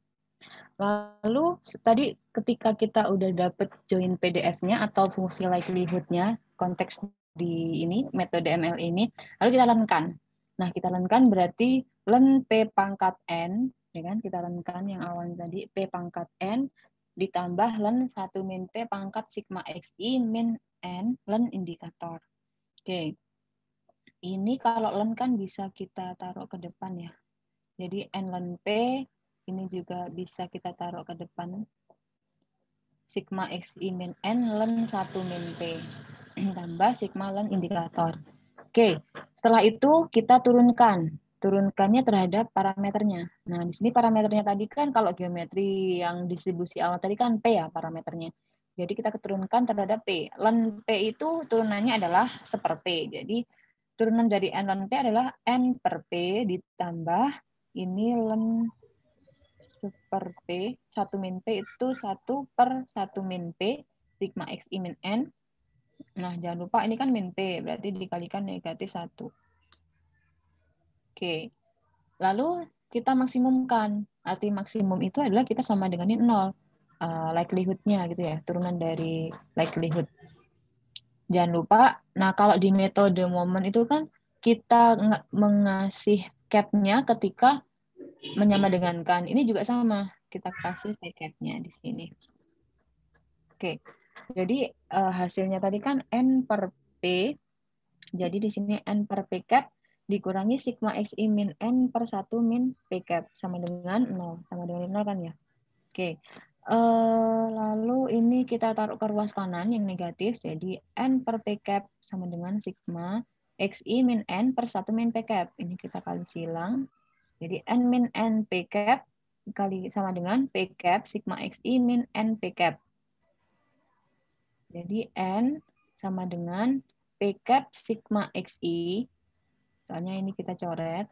Lalu tadi ketika kita udah dapet join PDF-nya atau fungsi likelihood-nya, konteks di ini, metode ML ini, lalu kita lenkan. Nah, kita lenkan berarti len P pangkat N, ya kan? Kita lenkan yang awal tadi, P pangkat N, ditambah len 1 min P pangkat sigma XI min N, len indikator. Oke, ini kalau len kan bisa kita taruh ke depan ya. Jadi N len P, ini juga bisa kita taruh ke depan. Sigma XI min N len 1 min P. Tambah sigma len indikator. Oke, setelah itu kita turunkan. Turunkannya terhadap parameternya. Nah, di sini parameternya tadi kan kalau geometri yang distribusi awal tadi kan P ya parameternya. Jadi kita keturunkan terhadap P. Len P itu turunannya adalah seper P. Jadi turunan dari N len P adalah N per P ditambah ini len per P, 1 min P itu 1 per 1 min P, sigma XI min N. Nah, jangan lupa ini kan min P, berarti dikalikan negatif 1. Oke, lalu kita maksimumkan. Arti maksimum itu adalah kita sama dengan ini 0. Likelihood-nya gitu ya, turunan dari likelihood. Jangan lupa, nah kalau di metode momen itu kan kita mengasih cap-nya ketika menyamadengankan. Ini juga sama, kita kasih cap-nya di sini. Oke, jadi hasilnya tadi kan N per P, jadi di sini N per P cap dikurangi sigma XI min N per 1 min P cap, sama dengan 0. Sama dengan 0 kan ya? Oke, lalu ini kita taruh ke ruas kanan yang negatif, jadi N per P cap sama dengan sigma XI min N per 1 min P cap. Ini kita kali silang, jadi N min N P cap kali sama dengan P cap sigma XI min N P cap. Jadi N sama dengan P cap sigma XI, soalnya ini kita coret.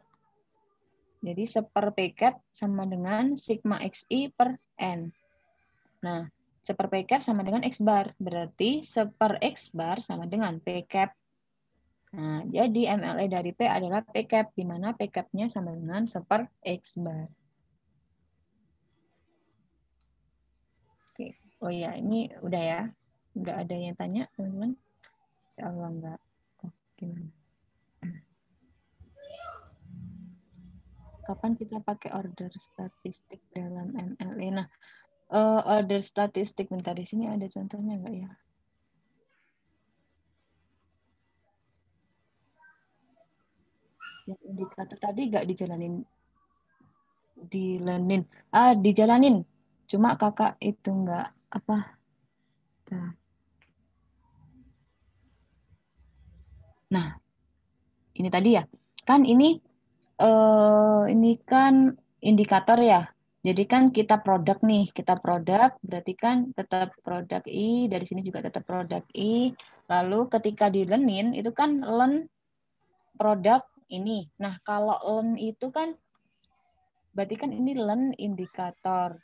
Jadi seper P cap sama dengan sigma XI per N. Nah, seper P cap sama dengan X bar. Berarti seper X bar sama dengan P cap. Nah, jadi MLE dari P adalah P cap, di mana P cap-nya sama dengan seper X bar. Oke. Oh ya, ini udah ya. Udah ada yang tanya, teman-teman? Ya Allah, enggak. Oh, gimana? Kapan kita pakai order statistik dalam MLE? Nah, order statistik, bentar, di sini ada contohnya nggak ya? Yang indikator tadi nggak dijalanin, dijalanin. Cuma kakak itu nggak apa. Nah, ini tadi ya. Kan ini kan indikator ya. Jadi kan kita produk nih, kita produk berarti kan tetap produk I, dari sini juga tetap produk I. Lalu ketika di learnin itu kan learn produk ini. Nah, kalau learn itu kan berarti kan ini learn indikator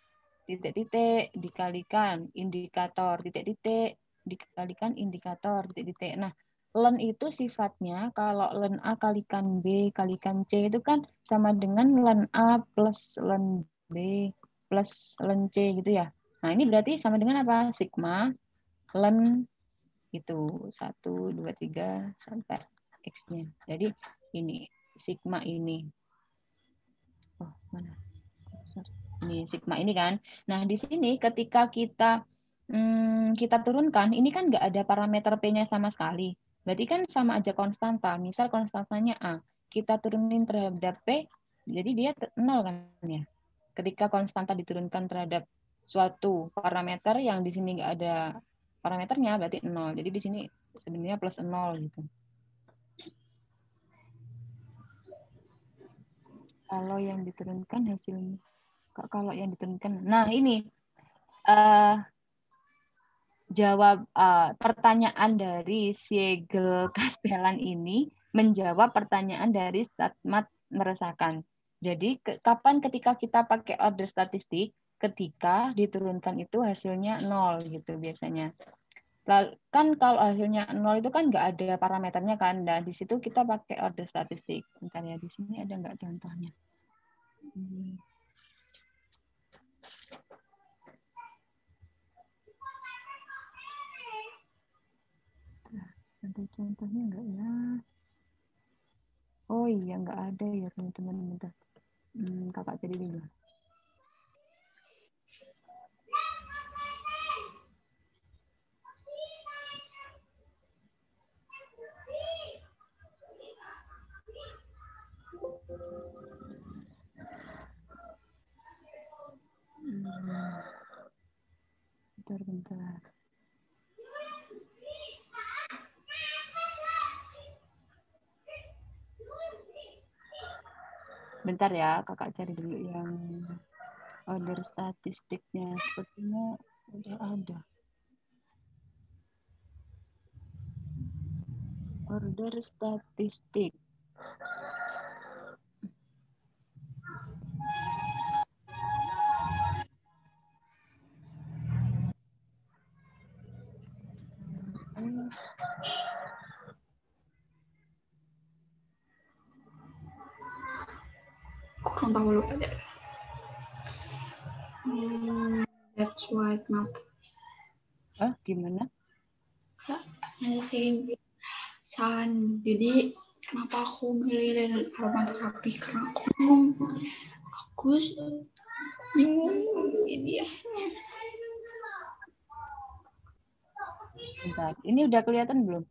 titik-titik dikalikan indikator titik-titik dikalikan indikator titik-titik. Nah, len itu sifatnya kalau len A kalikan B kalikan C itu kan sama dengan len A plus len B plus len C gitu ya. Nah, ini berarti sama dengan apa? Sigma len itu 1, 2, 3 sampai X-nya. Jadi ini sigma ini. Oh, mana? Ini sigma ini kan. Nah, di sini ketika kita turunkan, ini kan nggak ada parameter P-nya sama sekali. Berarti kan sama aja konstanta. Misal konstantanya A, kita turunin terhadap P, jadi dia 0 kan ya. Ketika konstanta diturunkan terhadap suatu parameter yang di sini nggak ada parameternya, berarti 0. Jadi di sini sebenarnya plus 0 gitu. Kalau yang diturunkan hasilnya, kalau yang diturunkan, nah ini jawab pertanyaan dari Siegel Castellan ini menjawab pertanyaan dari Statmat Meresahkan. Jadi kapan ketika kita pakai order statistik, ketika diturunkan itu hasilnya 0 gitu biasanya. Lalu, kan kalau hasilnya 0 itu kan nggak ada parameternya kan, dan di situ kita pakai order statistik. Bentar ya, di sini ada nggak contohnya? Ada contohnya nggak ya? Oh iya, nggak ada ya teman-teman. Bentar. Kakak jadi dulu. Bentar. Bentar ya, kakak cari dulu yang order statistiknya. Sepertinya udah ada. Order statistik. Kurang tahu lu ada. That's why kenapa? Gimana? Jadi kenapa aku milih aromaterapi, karena aku bingung ini ya. Bentar. Ini udah kelihatan belum?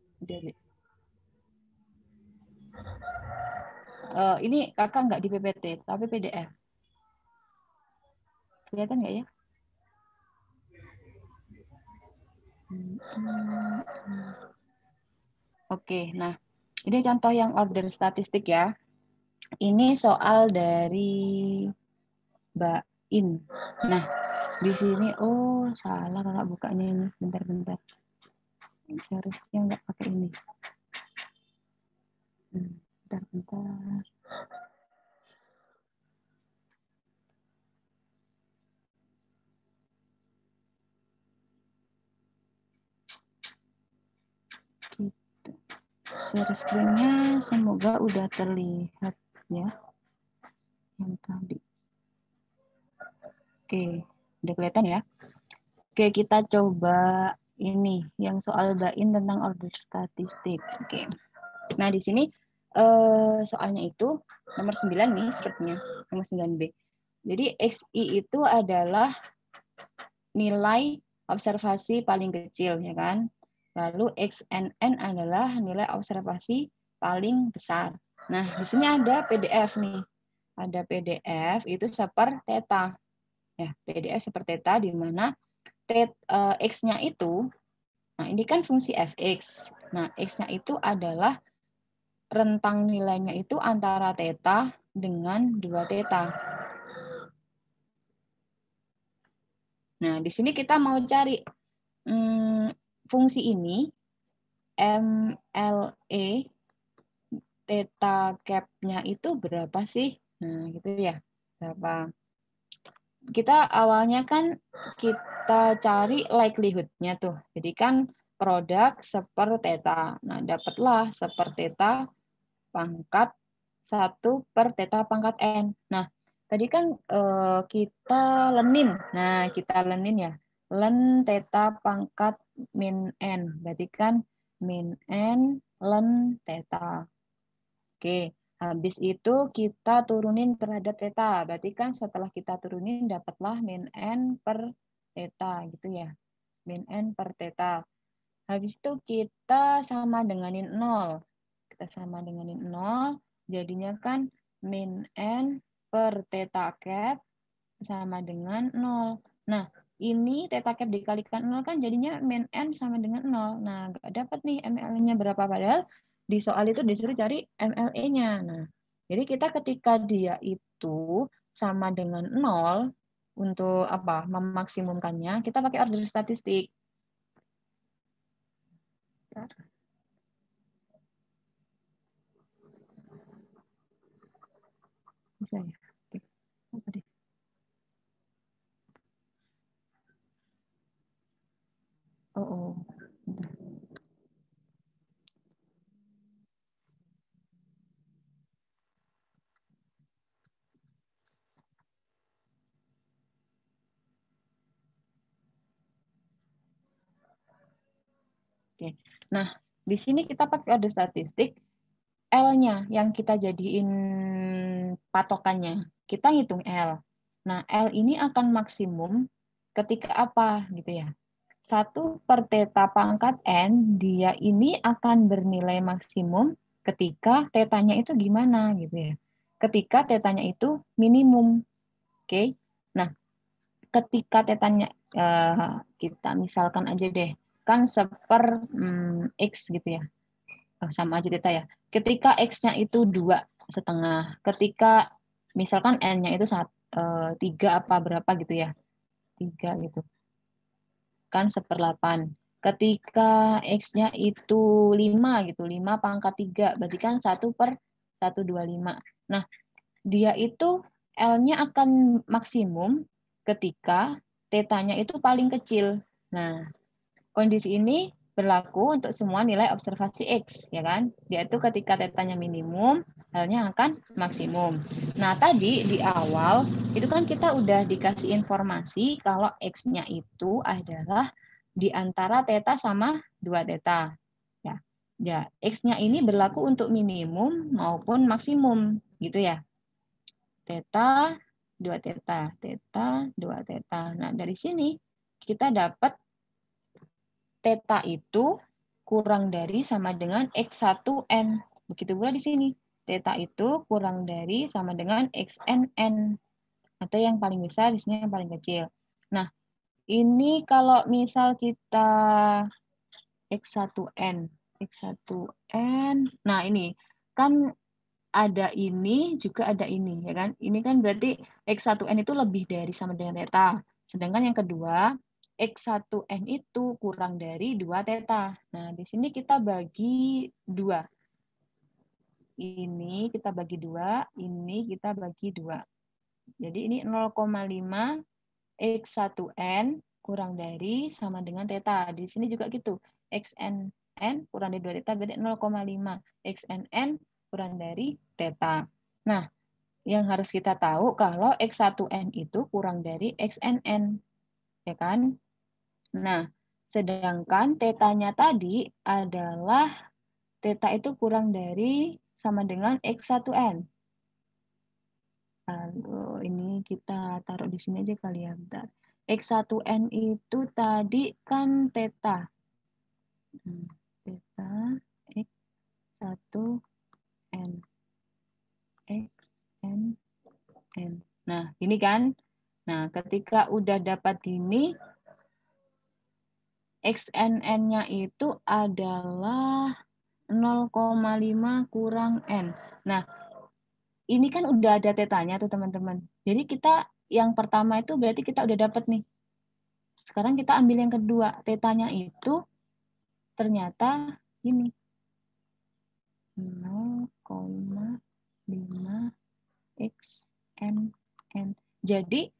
Ini kakak nggak di PPT, tapi PDF. Kelihatan nggak ya? Oke, nah ini contoh yang order statistik ya. Ini soal dari Mbak In. Nah, di sini, salah kakak bukanya ini. Bentar. Seharusnya nggak pakai ini. Bentar. Share screen-nya semoga udah terlihat ya. Yang tadi. Oke, udah kelihatan ya. Oke, kita coba ini yang soal Bain tentang order statistik. Oke. Nah, di sini soalnya itu nomor 9 nih sepertinya, nomor 9B. Jadi XI itu adalah nilai observasi paling kecil, ya kan? Lalu XNN adalah nilai observasi paling besar. Nah, di sini ada PDF nih. Ada PDF itu seper theta. Ya, PDF seper theta di mana X-nya itu, nah ini kan fungsi fx. Nah, X-nya itu adalah rentang nilainya itu antara theta dengan 2 theta. Nah, di sini kita mau cari fungsi ini, MLE, theta cap-nya itu berapa sih? Nah, gitu ya. Berapa? Kita awalnya kan kita cari likelihood-nya tuh. Jadi kan produk seper theta. Nah, dapatlah seper theta pangkat 1 per theta pangkat N. Nah, tadi kan kita lenin. Nah, kita lenin ya. Len theta pangkat min N. Berarti kan min N len theta. Oke, habis itu kita turunin terhadap theta. Berarti kan setelah kita turunin dapatlah min N per theta gitu ya. Min N per theta. Habis itu kita sama denganin 0. Kita sama denganin 0. Jadinya kan min N per theta cap sama dengan 0. Nah, ini theta cap dikalikan 0 kan jadinya min N sama dengan 0. Nah, nggak dapat nih MLE-nya berapa. Padahal di soal itu disuruh cari MLE-nya. Nah, jadi kita ketika dia itu sama dengan 0, untuk apa memaksimumkannya, kita pakai order statistik. Bisa ya? Apa deh? Oh. Oke. Nah, di sini kita pakai order statistik, L-nya yang kita jadiin patokannya. Kita ngitung L. Nah, L ini akan maksimum ketika apa gitu ya. 1 per theta pangkat N, dia ini akan bernilai maksimum ketika tetanya itu gimana gitu ya. Ketika tetanya itu minimum. Oke. Nah, ketika tetanya kita misalkan aja deh, kan seper X gitu ya. Sama aja theta ya. Ketika X-nya itu 2,5, ketika misalkan N-nya itu 3 apa berapa gitu ya. 3 gitu. Kan 1/8. Ketika X-nya itu 5 gitu, 5 pangkat 3, berarti kan 1/125. Nah, dia itu L-nya akan maksimum ketika tetanya itu paling kecil. Nah, kondisi ini berlaku untuk semua nilai observasi X, ya kan? Dia itu ketika tetanya minimum, L-nya akan maksimum. Nah, tadi di awal, itu kan kita udah dikasih informasi kalau X-nya itu adalah di antara theta sama 2 theta. Ya, X-nya ini berlaku untuk minimum maupun maksimum, gitu ya. Theta, 2 theta, theta, 2 theta. Nah, dari sini kita dapat theta itu kurang dari sama dengan X1N. Begitu pula di sini. Theta itu kurang dari sama dengan XNN. Atau yang paling besar, di sini yang paling kecil. Nah, ini kalau misal kita X1N. X1N. Nah, ini kan ada ini, juga ada ini. Ya kan? Ini kan berarti X1N itu lebih dari sama dengan theta. Sedangkan yang kedua, X1N itu kurang dari 2 theta. Nah, di sini kita bagi 2. Ini kita bagi 2, ini kita bagi 2. Jadi ini 0,5 X1N kurang dari sama dengan theta. Di sini juga gitu. XNN kurang dari 2 theta berarti 0,5 XNN kurang dari theta. Nah, yang harus kita tahu kalau X1N itu kurang dari XNN. Ya kan? Nah, sedangkan tetanya tadi adalah theta itu kurang dari sama dengan X1N. Lalu ini kita taruh di sini aja kali ya, bentar. X1N itu tadi kan theta. Theta X1N. XN, N. Nah, ini kan. Nah, ketika udah dapat gini, XNN-nya itu adalah 0,5 kurang N. Nah, ini kan udah ada tetanya tuh teman-teman. Jadi kita yang pertama itu berarti kita udah dapat nih. Sekarang kita ambil yang kedua. Tetanya itu ternyata ini. 0,5 XNN. Jadi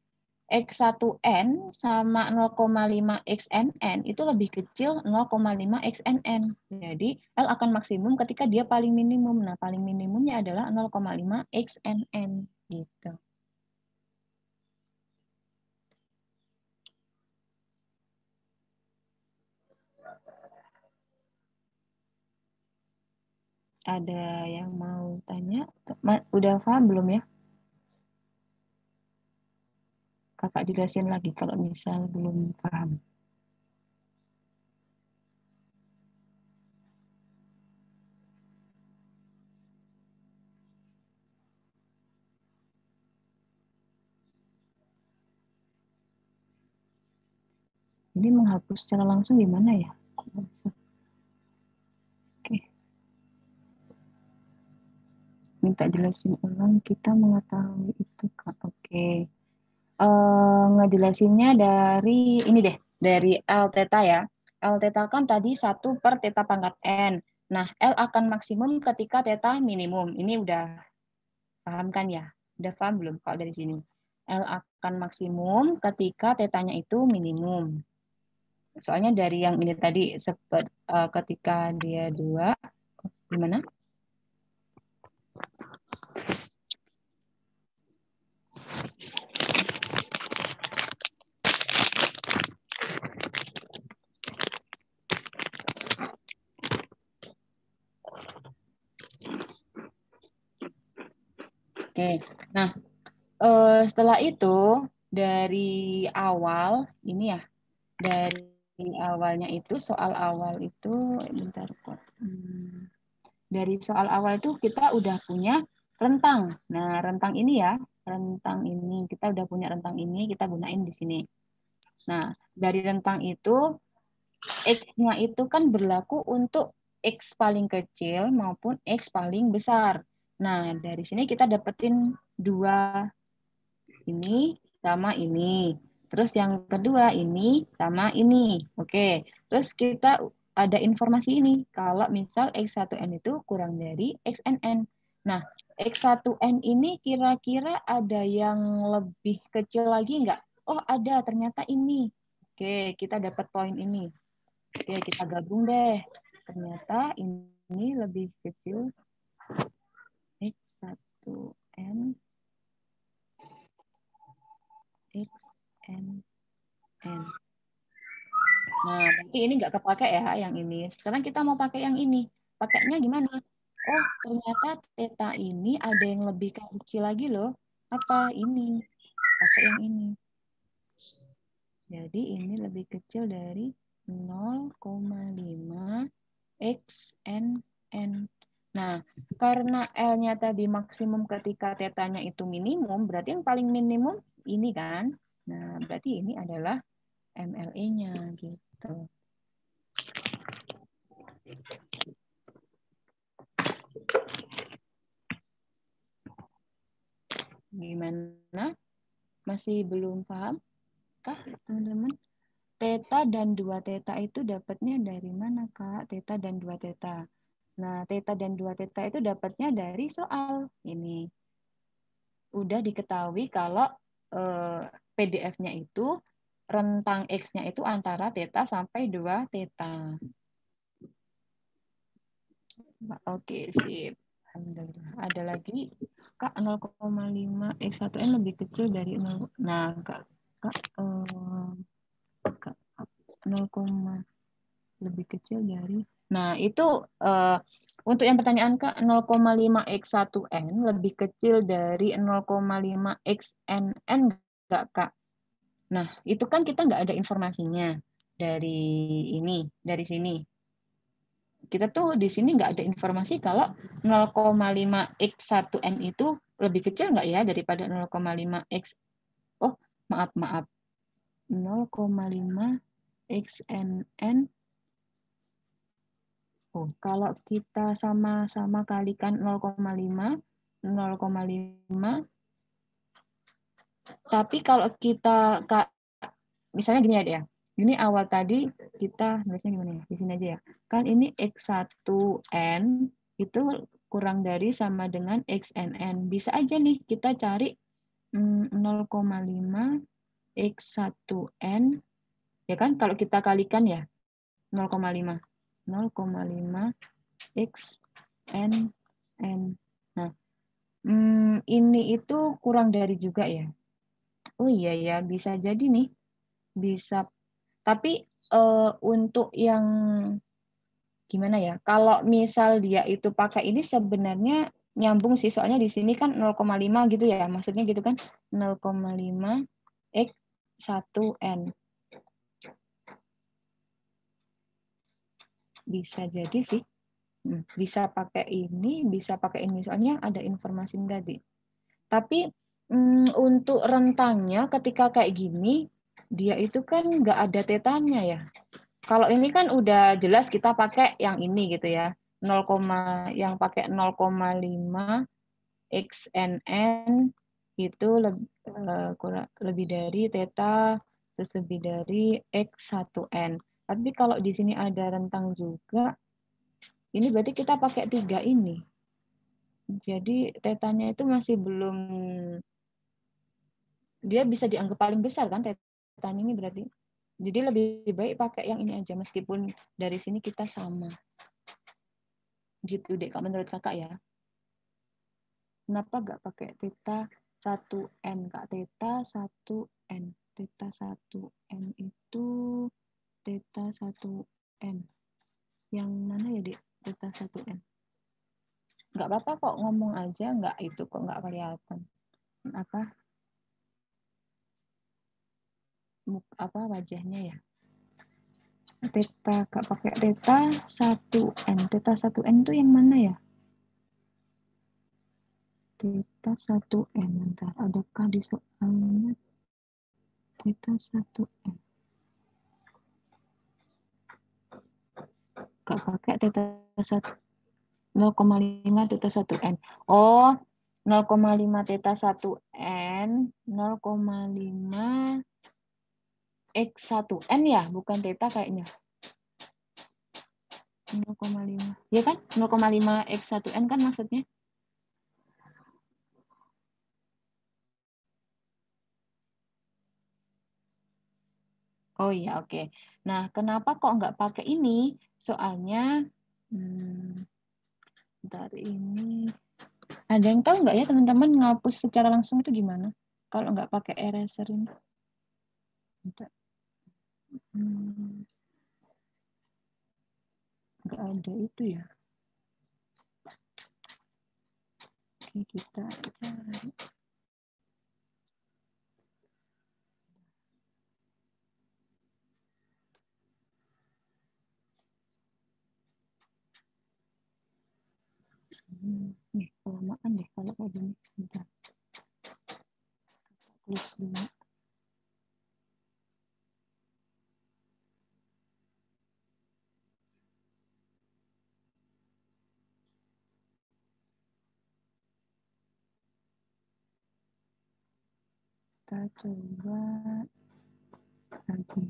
X1N sama 0,5 XNN itu lebih kecil 0,5 XNN. Jadi L akan maksimum ketika dia paling minimum. Nah, paling minimumnya adalah 0,5 XNN gitu. Ada yang mau tanya? Udah paham belum ya? Kakak jelasin lagi kalau misal belum paham. Ini menghapus secara langsung gimana ya? Oke. Minta jelasin ulang, kita mengetahui itu, Kak. Oke. Ngejelasinnya dari ini deh, dari L theta ya. L theta kan tadi 1 per theta pangkat N. Nah, L akan maksimum ketika theta minimum. Ini udah paham kan ya? Udah paham belum kalau dari sini? L akan maksimum ketika tetanya itu minimum. Soalnya dari yang ini tadi ketika dia 2, gimana? Oke, nah setelah itu dari awal ini ya, dari awalnya itu soal awal itu bentar kok. Dari soal awal itu kita udah punya rentang. Nah, rentang ini ya, rentang ini kita udah punya rentang ini, kita gunain di sini. Nah, dari rentang itu X-nya itu kan berlaku untuk X paling kecil maupun X paling besar. Nah, dari sini kita dapetin 2 ini sama ini. Terus yang kedua ini sama ini. Oke. Terus kita ada informasi ini. Kalau misal X1N itu kurang dari XNN. Nah, X1N ini kira-kira ada yang lebih kecil lagi nggak? Oh, ada. Ternyata ini. Oke, kita dapat poin ini. Oke, kita gabung deh. Ternyata ini lebih kecil X1N XNN. Nah, berarti ini nggak kepake ya yang ini. Sekarang kita mau pakai yang ini. Pakainya gimana? Oh, ternyata theta ini ada yang lebih kecil lagi loh. Apa ini? Pakai yang ini. Jadi ini lebih kecil dari 0,5 XNN. Nah, karena L-nya tadi maksimum ketika tetanya itu minimum, berarti yang paling minimum ini kan. Nah, berarti ini adalah MLE-nya gitu. Gimana? Masih belum paham kah, teman-teman? Theta dan 2 theta itu dapatnya dari mana, Kak? Theta dan 2 theta. Nah, theta dan 2 theta itu dapatnya dari soal ini. Udah diketahui kalau PDF-nya itu rentang X-nya itu antara theta sampai 2 theta. Oke, sip. Alhamdulillah. Ada lagi, Kak, 0,5 X1N lebih kecil dari 0. Nah, Kak 0, lebih kecil dari. Nah, itu Untuk yang pertanyaan Kak, 0,5x1n lebih kecil dari 0,5xnn enggak Kak? Nah, itu kan kita nggak ada informasinya dari dari sini. Kita tuh di sini nggak ada informasi kalau 0,5x1n itu lebih kecil nggak ya daripada 0,5x. Oh, maaf. 0,5xnn. Oh, kalau kita sama-sama kalikan 0,5, tapi kalau kita misalnya gini ya, ini awal tadi kita nulisnya gimana ya? Di sini aja ya. Kan ini x1n itu kurang dari sama dengan xnn. Bisa aja nih kita cari 0,5 x1n, ya kan? Kalau kita kalikan ya 0,5 xnn. Nah, ini itu kurang dari juga ya. Oh iya ya, bisa jadi nih. Bisa. Tapi untuk yang gimana ya? Kalau misal dia itu pakai ini sebenarnya nyambung sih, soalnya di sini kan 0,5 gitu ya. Maksudnya gitu kan 0,5 x1n. Bisa jadi sih. Bisa pakai ini, bisa pakai ini. Soalnya ada informasi tadi. Tapi untuk rentangnya ketika kayak gini, dia itu kan nggak ada tetanya ya. Kalau ini kan udah jelas kita pakai yang ini gitu ya. 0, yang pakai 0,5 xnn itu lebih dari theta, terus lebih dari x1n. Tapi kalau di sini ada rentang juga, ini berarti kita pakai 3 ini. Jadi tetanya itu masih belum, dia bisa dianggap paling besar kan tetanya ini berarti. Jadi lebih baik pakai yang ini aja meskipun dari sini kita sama. Gitu deh Kak, menurut Kakak ya. Kenapa nggak pakai theta 1n Kak? Theta 1n. Theta 1n itu theta 1n. Yang mana ya, Dek? Theta 1n. Nggak apa-apa kok, ngomong aja, nggak itu kok, nggak kelihatan. Apa wajahnya ya? Theta, nggak pakai theta 1n. Theta 1n itu yang mana ya? Theta 1n. Bentar, adakah di soalnya theta 1n? Nggak pakai theta 0,5 theta 1n. Oh, 0,5 theta 1n, 0,5 x1n ya, bukan theta kayaknya. 0,5. Ya kan? 0,5 x1n kan maksudnya? Oh iya, oke. Nah, kenapa kok nggak pakai ini? Soalnya dari ini, ada yang tahu nggak ya teman-teman ngapus secara langsung itu gimana? Kalau nggak pakai eraser ini. Nggak ada itu ya. Oke, kita cari. Nih, kelamaan deh kalau kayak gini. Bentar. Tulis dulu. Kita coba lagi.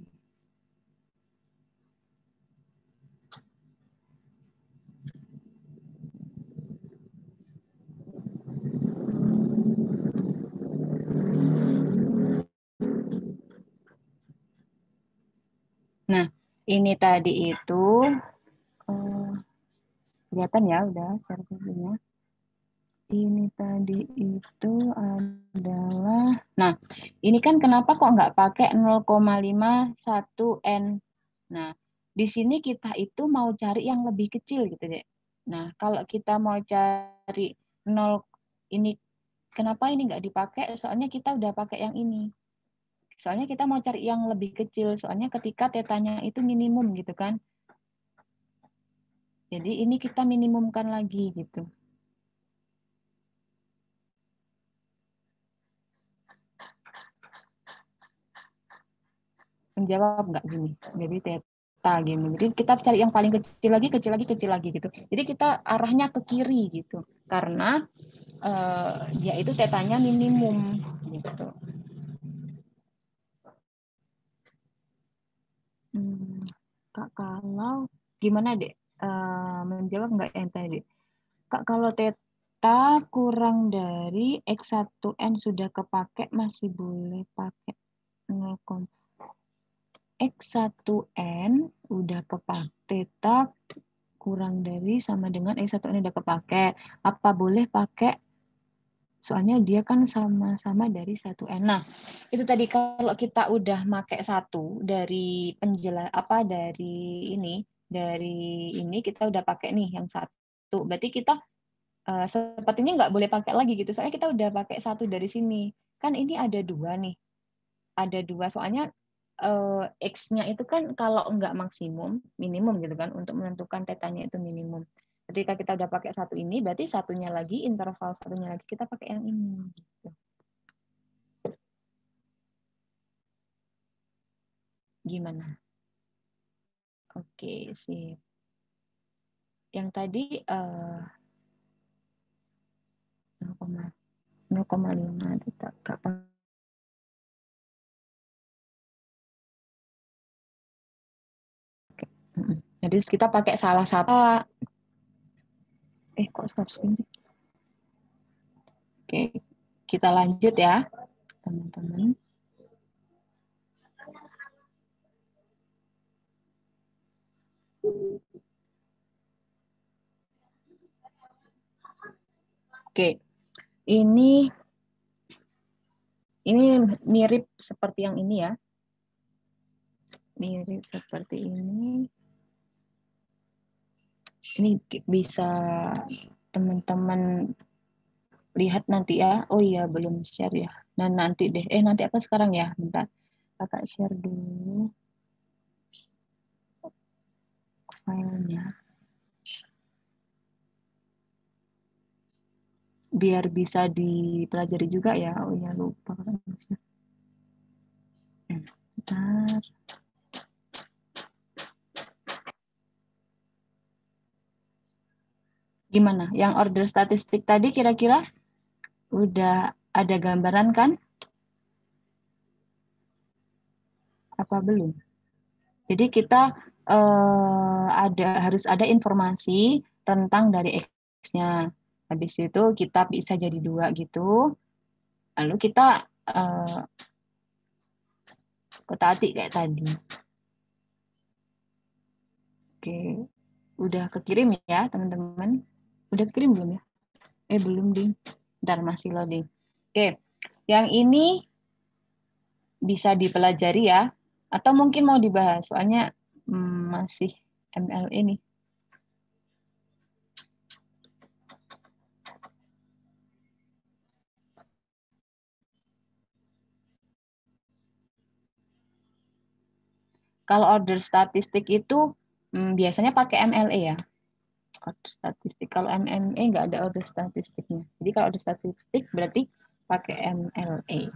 Nah, ini tadi itu kelihatan ya udah share-nya. Ini tadi itu adalah, nah ini kan kenapa kok nggak pakai 0,51n. Nah, di sini kita itu mau cari yang lebih kecil gitu deh. Nah, kalau kita mau cari 0 ini, kenapa ini nggak dipakai? Soalnya kita udah pakai yang ini. Soalnya kita mau cari yang lebih kecil. Soalnya ketika tetanya itu minimum gitu kan. Jadi ini kita minimumkan lagi gitu. Menjawab nggak gini? Jadi teta gini. Jadi kita cari yang paling kecil lagi, kecil lagi, kecil lagi gitu. Jadi kita arahnya ke kiri gitu. Karena dia itu tetanya minimum gitu. Kak, kalau gimana Dek? Menjawab nggak yang tadi? Kak, kalau teta kurang dari X1N sudah kepake, masih boleh pakai 0, X1N udah kepake, teta kurang dari sama dengan X1N udah kepake. Apa boleh pakai? Soalnya dia kan sama-sama dari 1N. Nah, itu tadi kalau kita udah pakai satu dari dari ini kita udah pakai nih yang satu. Berarti kita sepertinya nggak boleh pakai lagi gitu. Soalnya kita udah pakai satu dari sini. Kan ini ada dua nih. Ada dua. Soalnya X-nya itu kan kalau nggak maksimum, minimum gitu kan. Untuk menentukan tetanya itu minimum. Ketika kita udah pakai satu ini, berarti satunya lagi, interval satunya lagi, kita pakai yang ini. Gitu. Gimana? Oke, sip. Yang tadi 0,5 tidak jadi kita pakai salah satu. Kok stop screen sih? Oke, kita lanjut ya, teman-teman. Oke, ini mirip seperti yang ini ya. Mirip seperti ini. Ini bisa teman-teman lihat nanti ya. Oh iya, belum share ya. Nah, nanti deh. Nanti apa sekarang ya? Bentar. Kakak share dulu filenya. Biar bisa dipelajari juga ya. Oh iya, lupa. Bentar. Gimana? Yang order statistik tadi kira-kira udah ada gambaran kan? Apa belum? Jadi kita harus ada informasi tentang dari X-nya. Habis itu kita bisa jadi 2 gitu. Lalu kita kotak-atik kayak tadi. Oke. Udah kekirim ya, teman-teman? Udah kekirim belum ya? Belum, Ding. Bentar, masih loading. Oke. Yang ini bisa dipelajari ya. Atau mungkin mau dibahas, soalnya masih MLE nih. Kalau order statistik itu biasanya pakai MLE ya. Order statistik. Kalau MME nggak ada order statistiknya. Jadi kalau order statistik berarti pakai MLE.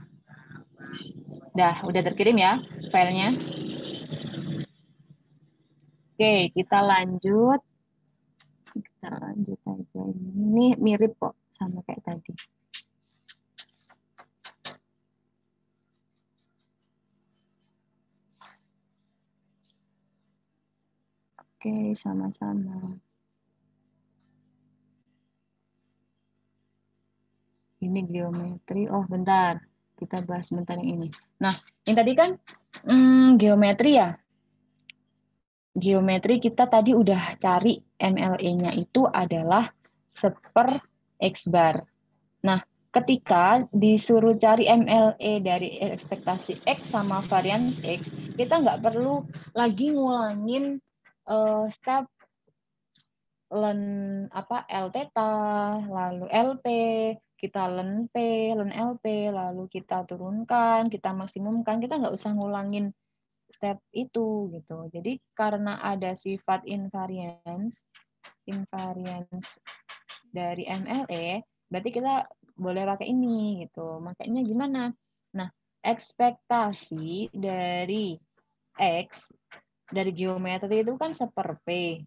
Udah terkirim ya filenya. Oke, kita lanjut. Kita lanjut aja. Ini mirip kok sama kayak tadi. Oke, sama-sama. Ini geometri. Oh, bentar. Kita bahas bentar yang ini. Nah, yang tadi kan geometri ya. Geometri kita tadi udah cari MLE-nya itu adalah 1/X bar. Nah, ketika disuruh cari MLE dari ekspektasi X sama varians X, kita nggak perlu lagi ngulangin step ln L theta, lalu LP, kita ln P, ln LP, lalu kita turunkan, kita maksimumkan, kita nggak usah ngulangin step itu gitu. Jadi karena ada sifat invariance dari MLE, berarti kita boleh pakai ini gitu. Makanya gimana? Nah, ekspektasi dari X dari geometri itu kan seper P.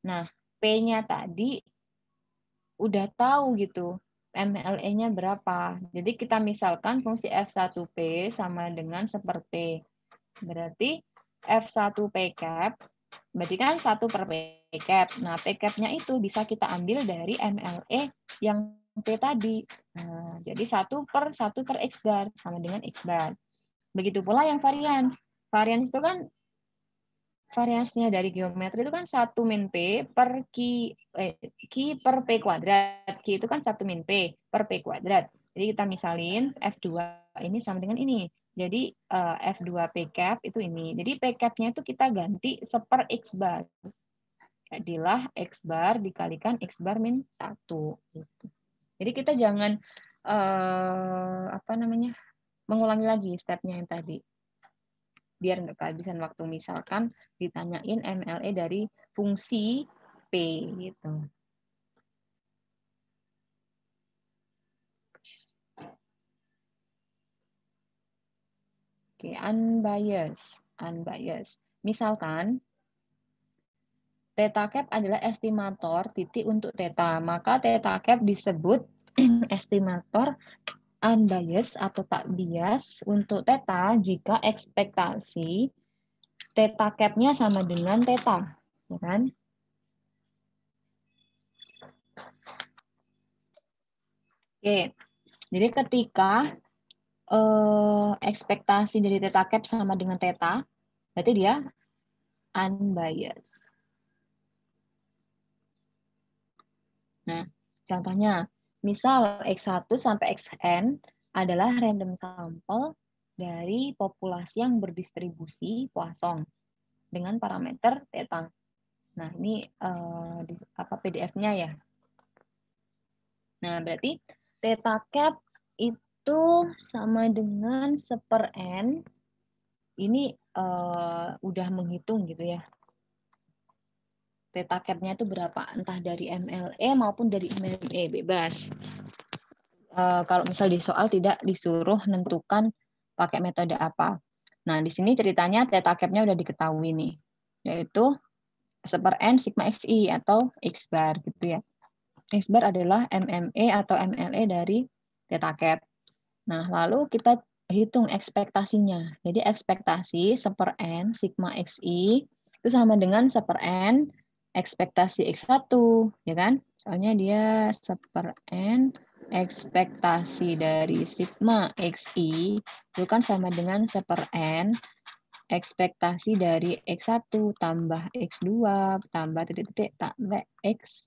Nah, P-nya tadi udah tahu gitu. MLE-nya berapa. Jadi kita misalkan fungsi F1P sama dengan seper P. Berarti F1P cap, berarti kan 1 per P cap. Nah, P cap-nya itu bisa kita ambil dari MLE yang P tadi. Nah, jadi 1 per X bar sama dengan X bar. Begitu pula yang varians. Varians itu kan variansnya dari geometri itu kan 1 min P per Q per P kuadrat. Q itu kan 1 min P per P kuadrat. Jadi kita misalin F2 ini sama dengan ini. Jadi F2P cap itu ini. Jadi P cap-nya itu kita ganti seper X bar. Jadilah X bar dikalikan X bar min 1. Gitu. Jadi kita jangan mengulangi lagi stepnya yang tadi. Biar nggak kehabisan waktu. Misalkan ditanyain MLE dari fungsi P gitu. Oke, unbiased. Misalkan theta cap adalah estimator titik untuk theta, maka theta cap disebut estimator unbiased atau tak bias untuk theta jika ekspektasi theta cap-nya sama dengan theta, ya kan? Oke, jadi ketika ekspektasi dari theta cap sama dengan theta, berarti dia unbiased. Nah, contohnya, misal X1 sampai Xn adalah random sample dari populasi yang berdistribusi Poisson dengan parameter theta. Nah, ini PDF-nya ya. Nah, berarti theta cap itu sama dengan seper N. Ini udah menghitung gitu ya. Theta cap-nya itu berapa? Entah dari MLE maupun dari MME, bebas. Kalau misal di soal tidak disuruh menentukan pakai metode apa. Nah, di sini ceritanya theta cap-nya udah diketahui nih, yaitu seper N sigma XI atau X bar gitu ya. X bar adalah MME atau MLE dari theta cap. Nah, lalu kita hitung ekspektasinya. Jadi ekspektasi seper N sigma XI itu sama dengan seper N ekspektasi X1, ya kan? Soalnya dia seper N ekspektasi dari sigma XI itu kan sama dengan seper N ekspektasi dari X1 tambah X2 tambah titik-titik tambah X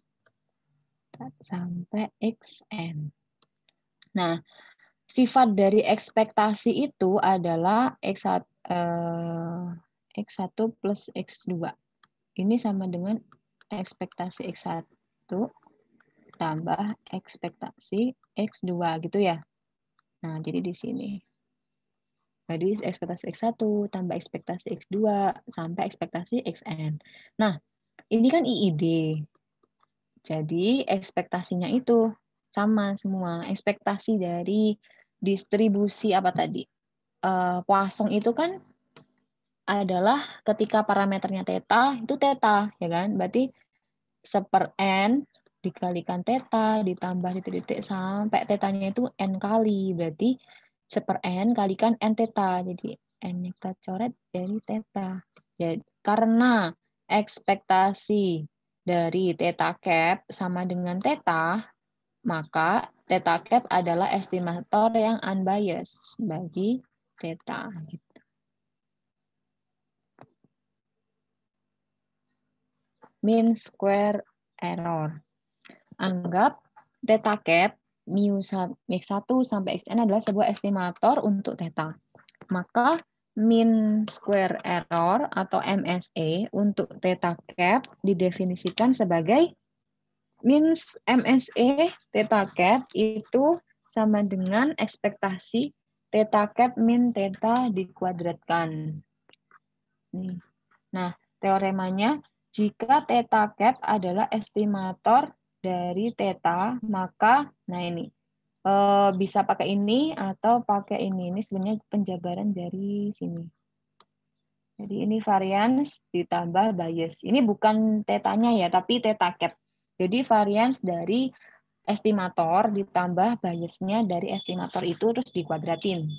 sampai Xn. Nah, sifat dari ekspektasi itu adalah X1 plus X2. Ini sama dengan ekspektasi X1 tambah ekspektasi X2 gitu ya. Nah, jadi di sini. Jadi ekspektasi X1 tambah ekspektasi X2 sampai ekspektasi Xn. Nah, ini kan IID. Jadi ekspektasinya itu sama semua. Ekspektasi dari distribusi apa tadi? Poisson itu kan adalah ketika parameternya theta, itu theta, ya kan? Berarti seper N dikalikan theta, ditambah titik-titik sampai tetanya itu N kali. Berarti seper N kalikan N theta. Jadi N kita coret dari theta. Jadi, karena ekspektasi dari theta cap sama dengan theta, maka theta cap adalah estimator yang unbiased bagi theta. Mean square error. Anggap theta cap X1 sampai Xn adalah sebuah estimator untuk theta. Maka mean square error atau MSE untuk theta cap didefinisikan sebagai means MSE theta cap itu sama dengan ekspektasi theta cap min theta dikuadratkan. Nih. Nah, teoremanya jika theta cap adalah estimator dari theta, maka nah ini bisa pakai ini atau pakai ini. Ini sebenarnya penjabaran dari sini. Jadi ini variance ditambah bias. Ini bukan tetanya ya, tapi theta cap. Jadi variance dari estimator ditambah biasnya dari estimator itu terus dikuadratin.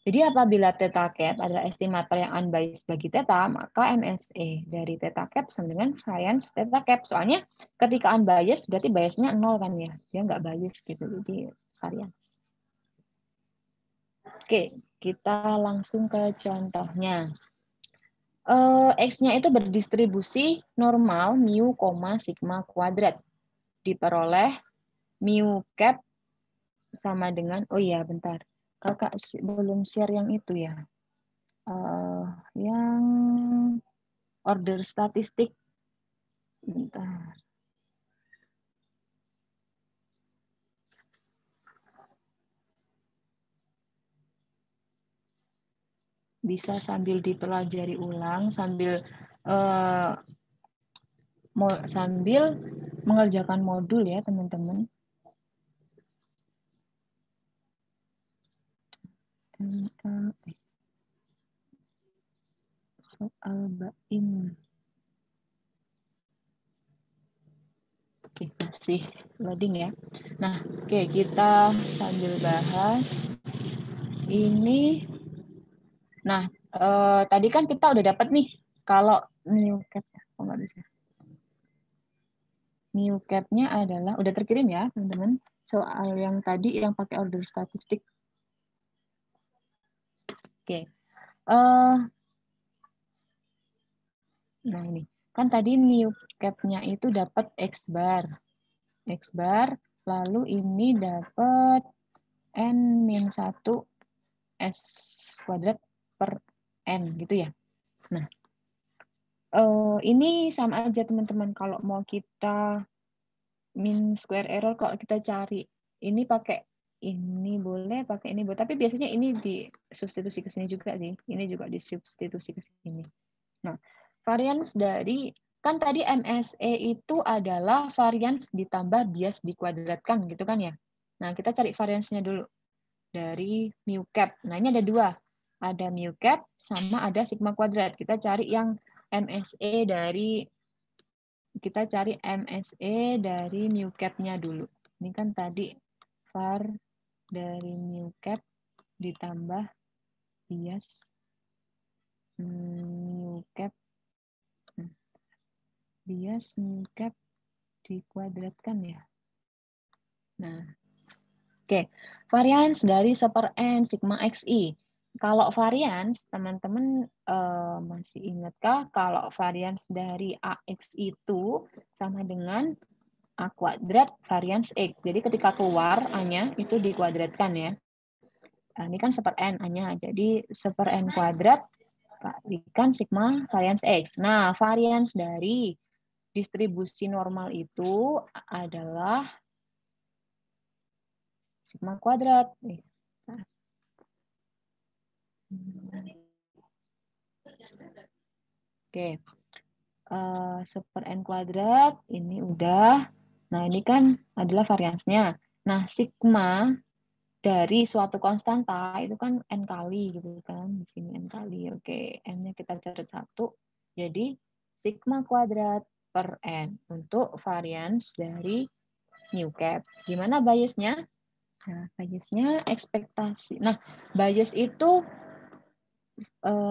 Jadi apabila theta cap adalah estimator yang unbiased bagi theta, maka MSE dari theta cap sama dengan variance theta cap. Soalnya ketika unbiased berarti biasnya 0 kan ya. Dia nggak biased gitu. Jadi variance. Oke, kita langsung ke contohnya. X-nya itu berdistribusi normal mu, sigma kuadrat. Diperoleh mu cap sama dengan, oh iya bentar, kakak belum share yang itu ya. Yang order statistik. Bentar. Bisa sambil dipelajari ulang, sambil mengerjakan modul ya teman-teman. Soal bain. Oke, masih loading ya. Nah, oke, kita sambil bahas. Ini, nah, tadi kan kita udah dapat nih, kalau mu cap, oh nggak bisa. Mu cap-nya adalah, udah terkirim ya teman-teman, soal yang tadi yang pakai order statistik. Oke. Nah ini, kan tadi mu cap-nya itu dapat X bar. X bar, lalu ini dapat N-1 S kuadrat per N gitu ya. Nah, ini sama aja teman-teman. Kalau mau kita min square error, kalau kita cari ini pakai ini boleh, pakai ini boleh. Tapi biasanya ini disubstitusi ke sini juga sih. Ini juga disubstitusi ke sini. Nah, variance dari, kan tadi MSE itu adalah variance ditambah bias dikuadratkan gitu kan ya. Nah, kita cari variance-nya dulu dari mu cap. Nah, ini ada dua. Ada mu cap sama ada sigma kuadrat. Kita cari yang MSE dari mu cap-nya dulu. Ini kan tadi var dari mu cap ditambah bias mu cap. Bias mu cap dikuadratkan ya. Nah, oke. Variance dari 1/n sigma xi. Kalau variance, teman-teman masih ingatkah kalau variance dari AX itu sama dengan A kuadrat variance X. Jadi ketika keluar A-nya itu dikuadratkan ya. Nah, ini kan 1/n A-nya. Jadi 1/n kuadrat kalikan sigma variance X. Nah, variance dari distribusi normal itu adalah sigma kuadrat. Oke, 1/n kuadrat ini udah. Nah ini kan adalah variansnya. Nah sigma dari suatu konstanta itu kan n kali gitu kan, di sini n kali. Oke, n-nya kita catat 1. Jadi sigma kuadrat per n untuk varians dari mu cap. Gimana biasnya? Nah, biasnya ekspektasi. Nah, bias itu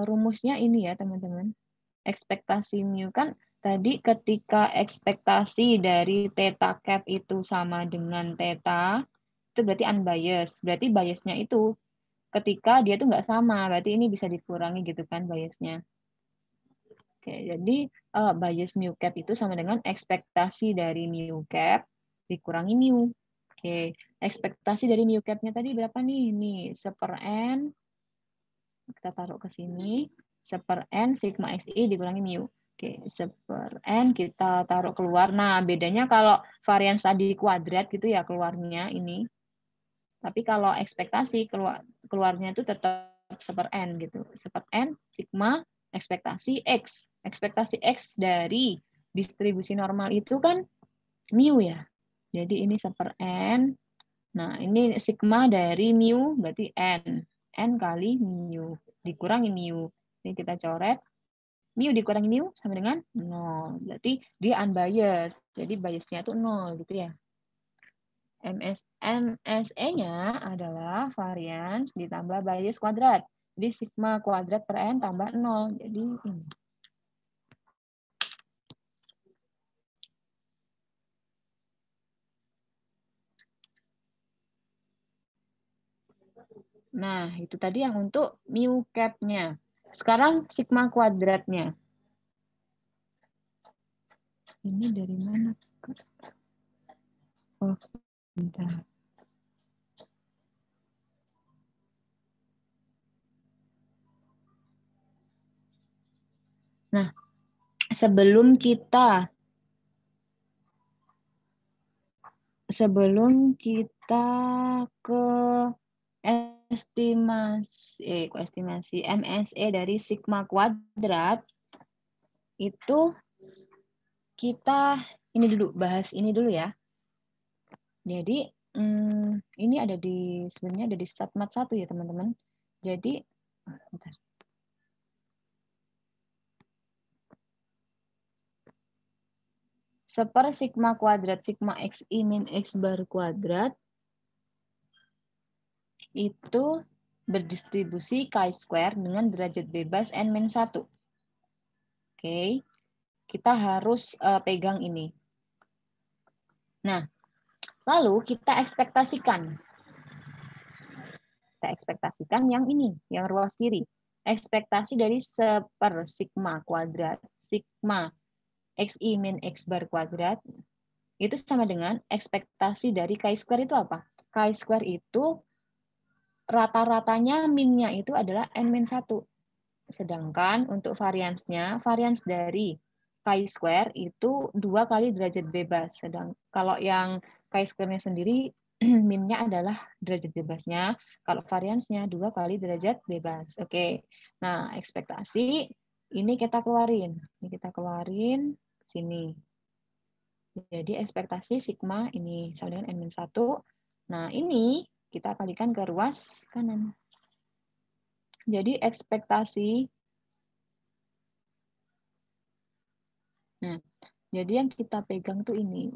rumusnya ini ya, teman-teman. Ekspektasi mu kan tadi ketika ekspektasi dari theta cap itu sama dengan theta, itu berarti unbiased. Berarti biasnya itu ketika dia tuh nggak sama, berarti ini bisa dikurangi gitu kan biasnya. Oke, jadi bias mu cap itu sama dengan ekspektasi dari mu cap dikurangi mu. Oke, ekspektasi dari mu cap-nya tadi berapa nih? Nih, 1/n. Kita taruh ke sini. 1/n sigma xi dikurangi mu. Oke, seper N kita taruh keluar. Nah, bedanya kalau varians tadi kuadrat gitu ya keluarnya ini. Tapi kalau ekspektasi keluarnya itu tetap seper N gitu. Seper N, sigma, ekspektasi X. Ekspektasi X dari distribusi normal itu kan mu ya. Jadi ini seper N. Nah, ini sigma dari mu berarti N. N kali mu. Dikurangi mu. Ini kita coret. Mu dikurangi mu sama dengan 0. Berarti dia unbiased. Jadi biasnya itu 0 gitu ya. MSE-nya adalah varians ditambah bias kuadrat. Jadi sigma kuadrat per N tambah 0. Jadi ini. Nah, itu tadi yang untuk mu cap-nya. Sekarang sigma kuadratnya. Ini dari mana? Oh, bentar. Nah, sebelum kita ke estimasi MSE dari sigma kuadrat, itu kita ini dulu bahas ini dulu ya. Jadi ini ada di sebenarnya ada di StatMat 1 ya teman-teman. Jadi bentar. Seper sigma kuadrat sigma xi min x bar kuadrat itu berdistribusi chi-square dengan derajat bebas n-1. Oke, kita harus pegang ini. Nah, lalu kita ekspektasikan. Kita ekspektasikan yang ini, yang ruas kiri. Ekspektasi dari seper sigma kuadrat sigma xi min x bar kuadrat itu sama dengan ekspektasi dari chi-square itu apa? Chi-square itu rata-ratanya minnya itu adalah n-1. Sedangkan untuk variansnya, varians dari chi-square itu 2 kali derajat bebas. Sedang kalau yang chi-square-nya sendiri minnya adalah derajat bebasnya, kalau variansnya 2 kali derajat bebas. Oke. Nah, ekspektasi ini kita keluarin. Ini kita keluarin sini. Jadi ekspektasi sigma ini sama dengan n-1. Nah, ini kita kalikan ke ruas kanan. Jadi ekspektasi. Nah, jadi yang kita pegang tuh ini.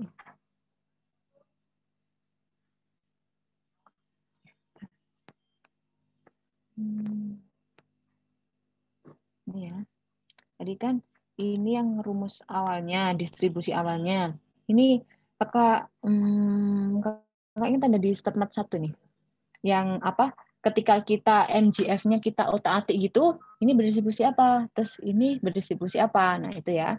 Ini ya. Tadi kan ini yang rumus awalnya, distribusi awalnya. Ini kakak ingat ada di StatMat 1 nih. Yang apa? Ketika kita MGF-nya kita otak-atik gitu, ini berdistribusi apa? Terus ini berdistribusi apa? Nah, itu ya.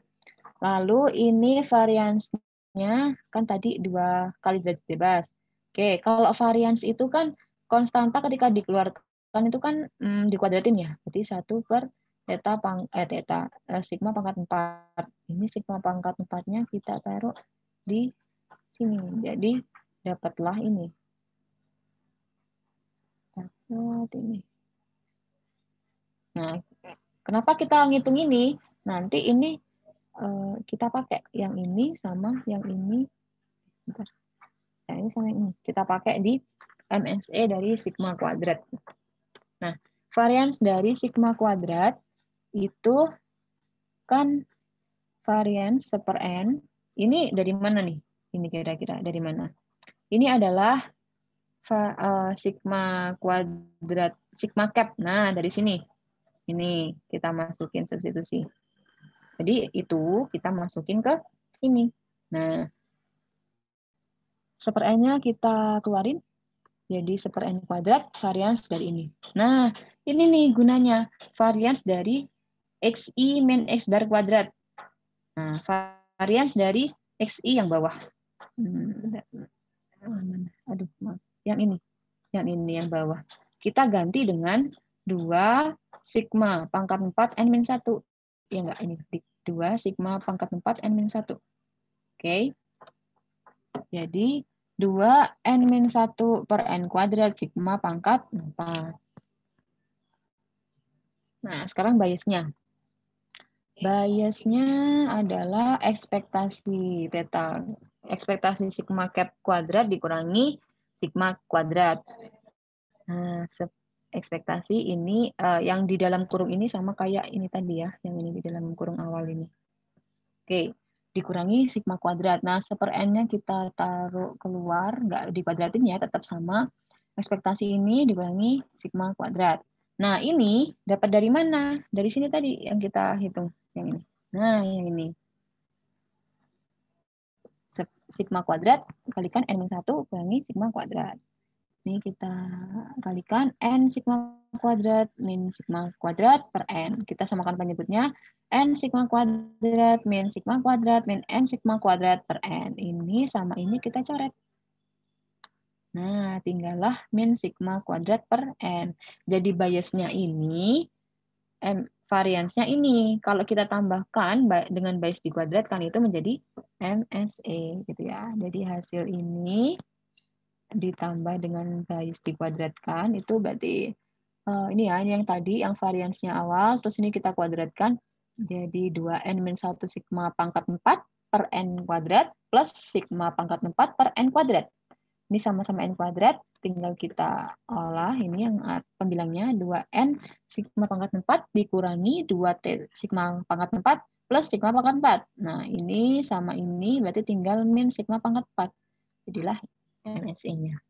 Lalu ini variansnya kan tadi 2 kali derajat bebas. Oke, kalau varians itu kan konstanta ketika dikeluarkan itu kan dikuadratin ya. Berarti 1 per sigma pangkat 4. Ini sigma pangkat 4-nya kita taruh di sini. Jadi dapatlah ini. Dapat ini. Nah, kenapa kita ngitung ini? Nanti ini kita pakai yang ini sama yang ini. Bentar. Nah, ini sama ini. Kita pakai di MSE dari sigma kuadrat. Nah, varians dari sigma kuadrat itu kan varians seper N. Ini dari mana nih? Ini kira-kira dari mana? Ini adalah sigma kuadrat, sigma cap. Nah, dari sini. Ini kita masukin substitusi. Jadi itu kita masukin ke ini. Nah, seper N-nya kita keluarin. Jadi seper N kuadrat varians dari ini. Nah, ini nih gunanya. Varians dari XI min X bar kuadrat. Nah, varians dari XI yang bawah. Aduh, maaf. Yang ini. Yang ini yang bawah. Kita ganti dengan 2 sigma pangkat 4 N-1. Ya enggak, ini 2 sigma pangkat 4 N-1. Oke. Jadi 2 N-1 per N kuadrat sigma pangkat 4. Nah, sekarang biasnya. Biasnya adalah ekspektasi theta. Ekspektasi sigma cap kuadrat dikurangi sigma kuadrat. Nah, ekspektasi ini yang di dalam kurung ini sama kayak ini tadi ya, yang ini di dalam kurung awal ini. Oke, dikurangi sigma kuadrat. Nah, seper N-nya kita taruh keluar, nggak dikuadratin ya, tetap sama. Ekspektasi ini dikurangi sigma kuadrat. Nah, ini dapat dari mana? Dari sini tadi yang kita hitung. Yang ini. Nah, yang ini. Sigma kuadrat kalikan N-1 kurangi sigma kuadrat. Ini kita kalikan N sigma kuadrat min sigma kuadrat per N. Kita samakan penyebutnya N sigma kuadrat min sigma kuadrat min N sigma kuadrat per N. Ini sama ini kita coret. Nah, tinggallah min sigma kuadrat per N. Jadi biasnya ini, variansnya ini. Kalau kita tambahkan dengan bias dikuadratkan itu menjadi MSE gitu ya. Jadi hasil ini ditambah dengan bias dikuadratkan itu berarti ini ya, ini yang tadi yang variansnya awal, terus ini kita kuadratkan jadi 2N-1 sigma pangkat 4 per N kuadrat plus sigma pangkat 4 per N kuadrat. Ini sama-sama N kuadrat, tinggal kita olah, ini yang pembilangnya 2N sigma pangkat 4 dikurangi 2T sigma pangkat 4 plus sigma pangkat 4. Nah, ini sama ini berarti tinggal min sigma pangkat 4. Jadilah MSE-nya.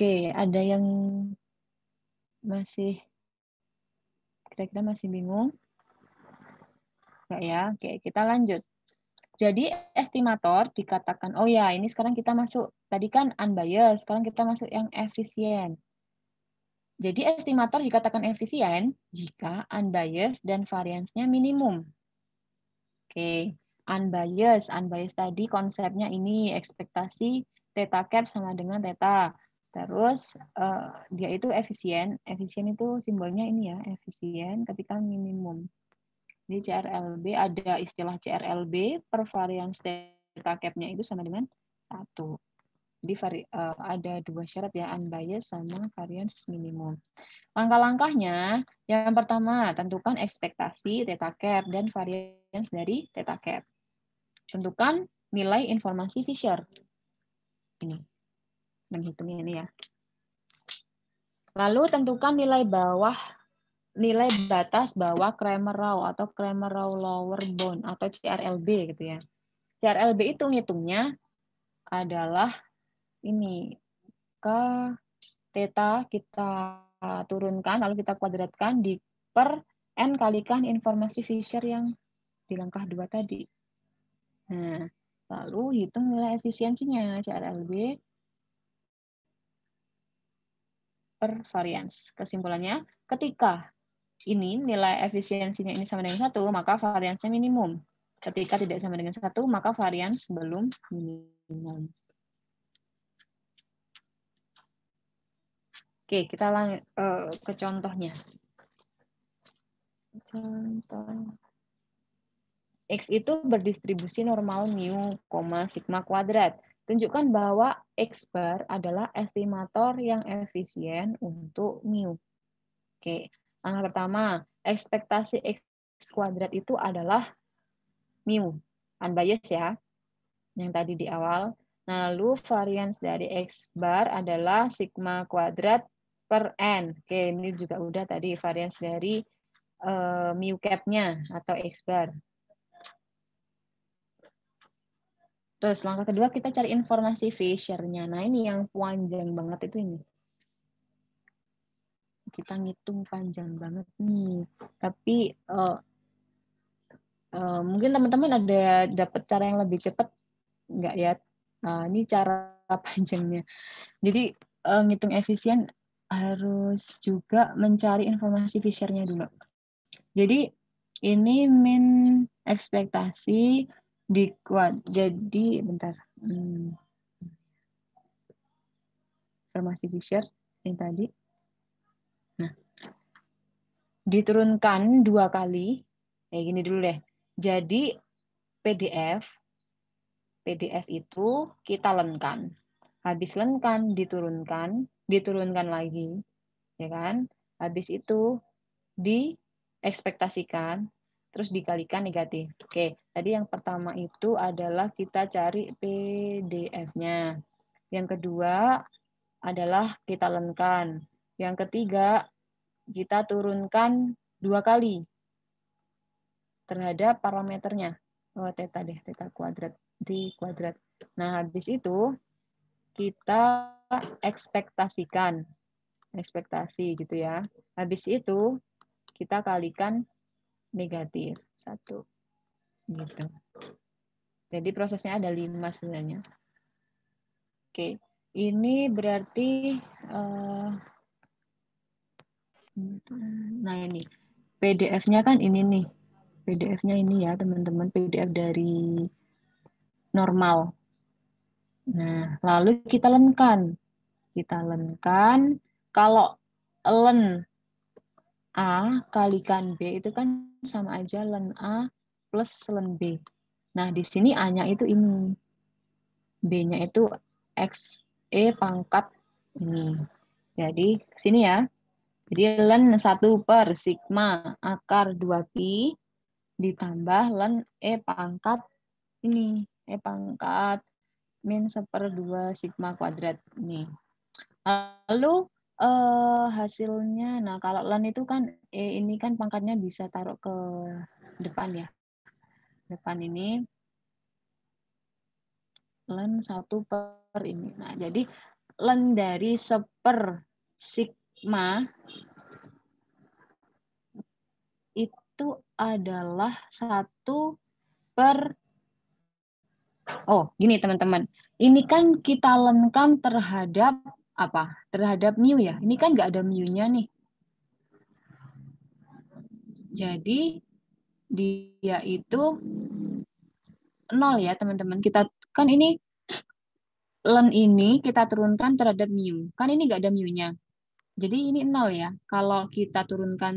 Oke, ada yang masih kira-kira masih bingung? Enggak ya? Oke, kita lanjut. Jadi estimator dikatakan, oh ya ini sekarang kita masuk, tadi kan unbiased, sekarang kita masuk yang efisien. Jadi estimator dikatakan efisien jika unbiased dan variansnya minimum. Oke, unbiased tadi konsepnya ini ekspektasi theta cap sama dengan theta. Terus dia itu efisien itu simbolnya ini ya, efisien ketika minimum. Di CRLB ada istilah CRLB per varians theta cap-nya itu sama dengan 1. Jadi ada 2 syarat ya, unbiased sama variance minimum. Langkah-langkahnya, yang pertama tentukan ekspektasi theta cap dan variance dari theta cap. Tentukan nilai informasi Fisher. Ini, menghitungnya ini ya. Lalu tentukan nilai batas bawah Cramer-Rao atau Cramer-Rao lower bound atau CRLB gitu ya. CRLB itu ngitungnya adalah ini ke theta kita turunkan lalu kita kuadratkan di per N kalikan informasi Fisher yang di langkah 2 tadi. Nah, lalu hitung nilai efisiensinya CRLB per varians. Kesimpulannya, ketika ini nilai efisiensinya ini sama dengan 1, maka variansnya minimum. Ketika tidak sama dengan 1, maka varians belum minimum. Oke, kita lanjut ke contohnya. Contoh. X itu berdistribusi normal mu, sigma kuadrat. Tunjukkan bahwa X bar adalah estimator yang efisien untuk mu. Oke, langkah pertama, ekspektasi X kuadrat itu adalah mu, unbiased ya, yang tadi di awal. Lalu varians dari X bar adalah sigma kuadrat per N. Oke, ini juga udah tadi varians dari mu cap-nya atau X bar. Terus langkah kedua kita cari informasi Fisher-nya. Nah ini yang panjang banget itu ini. Kita ngitung panjang banget nih. Tapi mungkin teman-teman ada dapat cara yang lebih cepat nggak ya? Nah, ini cara panjangnya. Jadi ngitung efisien harus juga mencari informasi Fisher-nya dulu. Jadi ini min ekspektasi jadi bentar. Informasi Fisher yang tadi. Nah, diturunkan 2 kali. Kayak gini dulu deh. Jadi PDF itu kita lenkan. Habis lenkan diturunkan lagi. Ya kan? Habis itu diekspektasikan, terus dikalikan negatif. Oke, tadi yang pertama itu adalah kita cari PDF-nya. Yang kedua adalah kita lenkan. Yang ketiga, kita turunkan 2 kali terhadap parameternya. Oh, theta deh, theta kuadrat, di kuadrat. Nah, habis itu kita ekspektasikan. Ekspektasi gitu ya. Habis itu kita kalikan negatif 1. Gitu. Jadi prosesnya ada 5 sebenarnya. Oke, ini berarti nah ini PDF-nya kan ini nih. PDF-nya ini ya, teman-teman, PDF dari normal. Nah, lalu kita lenkan. Kita lenkan. Kalau len A kalikan B itu kan sama aja len A plus len B. Nah, di sini A-nya itu ini. B-nya itu X E pangkat ini. Jadi, sini ya. Jadi, len 1 per sigma akar 2pi ditambah len E pangkat ini. E pangkat min 1/2 sigma kuadrat ini. Lalu hasilnya, nah kalau len itu kan ini kan pangkatnya bisa taruh ke depan ya. Depan ini len 1 per ini. Nah, jadi len dari 1 per sigma itu adalah 1 per gini teman-teman. Ini kan kita lenkan terhadap apa? Terhadap mu ya. Ini kan nggak ada mu-nya nih. Jadi dia itu 0 ya teman-teman. Kita kan ini len ini kita turunkan terhadap mu. Kan ini nggak ada mu-nya. Jadi ini 0 ya. Kalau kita turunkan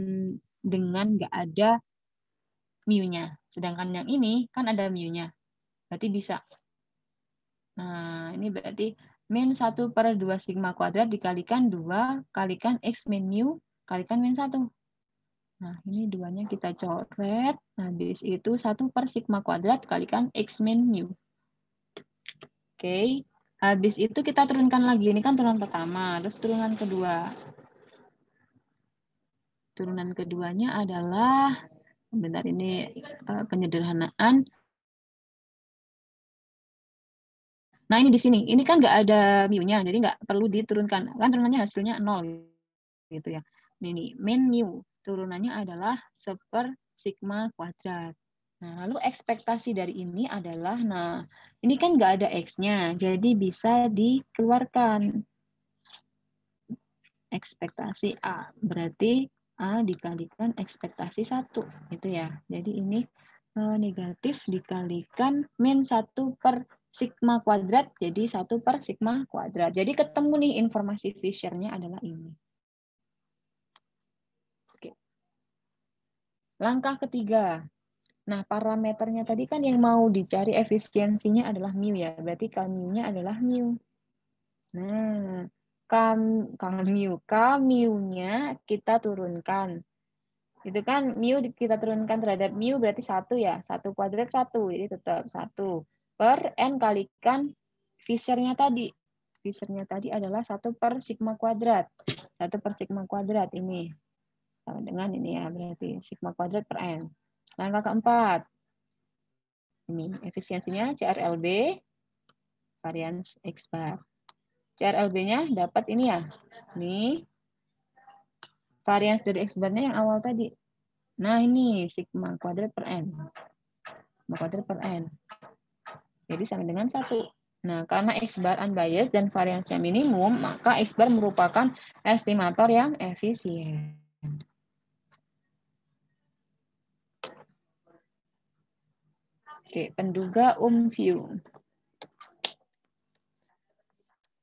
dengan nggak ada mu-nya. Sedangkan yang ini kan ada mu-nya. Berarti bisa. Nah, ini berarti min 1 per 2 sigma kuadrat dikalikan 2 kalikan X min mu kalikan min 1. Nah, ini 2-nya kita coret. Habis itu 1 per sigma kuadrat kalikan X min mu. Oke. Habis itu kita turunkan lagi. Ini kan turunan pertama. Terus turunan kedua. Turunan keduanya adalah, bentar ini penyederhanaan. Nah, ini di sini. Ini kan nggak ada mu-nya, jadi nggak perlu diturunkan. Kan turunannya hasilnya 0. Gitu ya. Ini min mu. Turunannya adalah 1 per sigma kuadrat. Nah, lalu ekspektasi dari ini adalah, nah, ini kan nggak ada X-nya, jadi bisa dikeluarkan. Ekspektasi A, berarti A dikalikan ekspektasi 1. Gitu ya. Jadi ini negatif dikalikan min 1 per sigma kuadrat, jadi 1 per sigma kuadrat. Jadi ketemu nih informasi Fisher-nya adalah ini. Oke. Langkah ketiga. Nah, parameternya tadi kan yang mau dicari efisiensinya adalah mu ya. Berarti mu-nya adalah mu. Nah, mu-nya kita turunkan. Itu kan mu kita turunkan terhadap mu berarti 1 ya. 1 kuadrat 1. Jadi tetap 1 per n kalikan Fisher-nya tadi. Fisher-nya tadi adalah 1 per sigma kuadrat. 1 per sigma kuadrat ini. Sama dengan ini ya, berarti sigma kuadrat per n. Langkah keempat. Ini efisiensinya CRLB varians X bar. CRLB-nya dapat ini ya. Ini varians dari X bar-nya yang awal tadi. Nah, ini sigma kuadrat per n. Sigma kuadrat per n. Jadi sama dengan 1. Nah, karena X bar unbiased dan variansnya minimum, maka X bar merupakan estimator yang efisien. Oke, penduga view.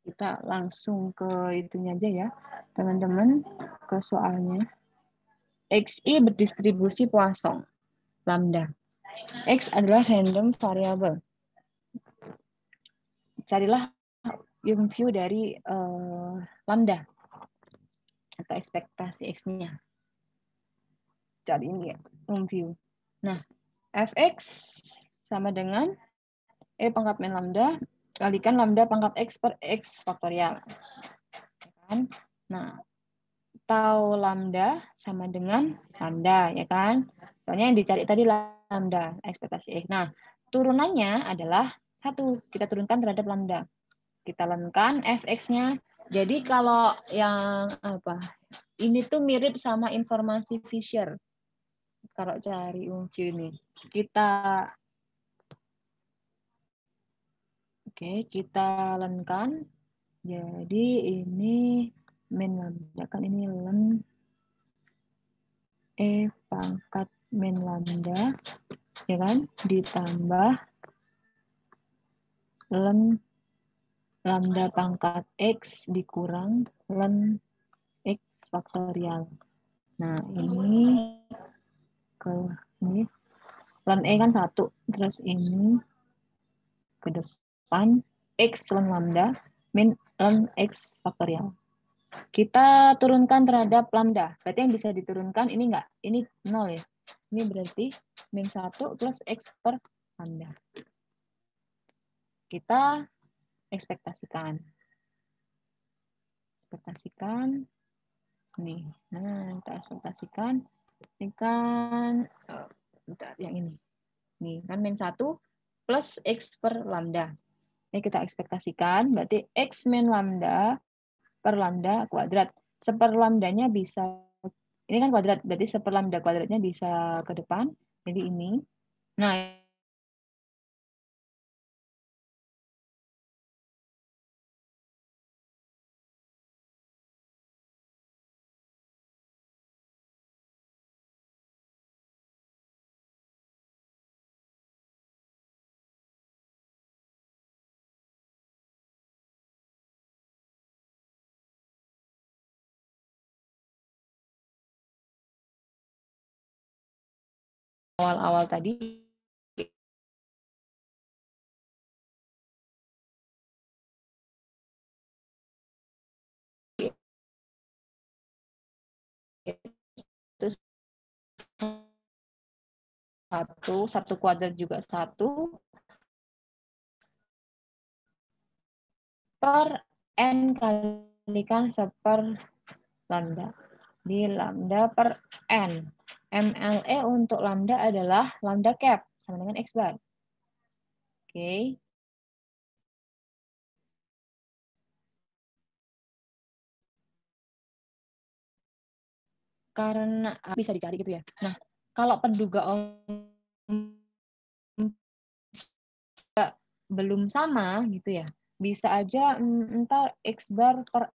Kita langsung ke itunya aja ya, teman-teman, ke soalnya. XI berdistribusi Poisson, lambda. X adalah random variable. Carilah view dari lambda atau ekspektasi X-nya. Cari ini ya, view. Nah, fx sama dengan pangkat min lambda kalikan lambda pangkat x per x faktorial. Kan? Nah, tau lambda sama dengan lambda, ya kan? Soalnya yang dicari tadi lambda, ekspektasi x. Nah, turunannya adalah 1. Kita turunkan terhadap lambda. Kita lenkan fx-nya. Jadi kalau yang apa? Ini tuh mirip sama informasi Fisher. Kalau cari view ini, kita kita lenkan. Jadi ini min lambda kan ini len pangkat min lambda, ya kan, ditambah len lambda pangkat x dikurang len x faktorial. Nah, ini ke ini len kan 1, terus ini ke depan x len lambda min len x faktorial. Kita turunkan terhadap lambda. Berarti yang bisa diturunkan ini enggak? Ini 0 ya. Ini berarti min 1 plus x per lambda. Kita ekspektasikan. Ekspektasikan. Nih. Nah, kita ekspektasikan. Ini kan bentar, yang ini. Nih, kan min 1 plus x per lambda. Ini kita ekspektasikan. Berarti x min lambda per lambda kuadrat. Seper lambdanya bisa, ini kan kuadrat, berarti seper lambda kuadratnya bisa ke depan. Jadi ini. Nah, awal-awal tadi terus satu kuadrat juga 1 per n kalikan seper lambda. Di lambda per n. MLE untuk lambda adalah lambda cap sama dengan x bar. Oke. Karena bisa dicari gitu ya. Nah, kalau penduga belum sama gitu ya, bisa aja entar x bar per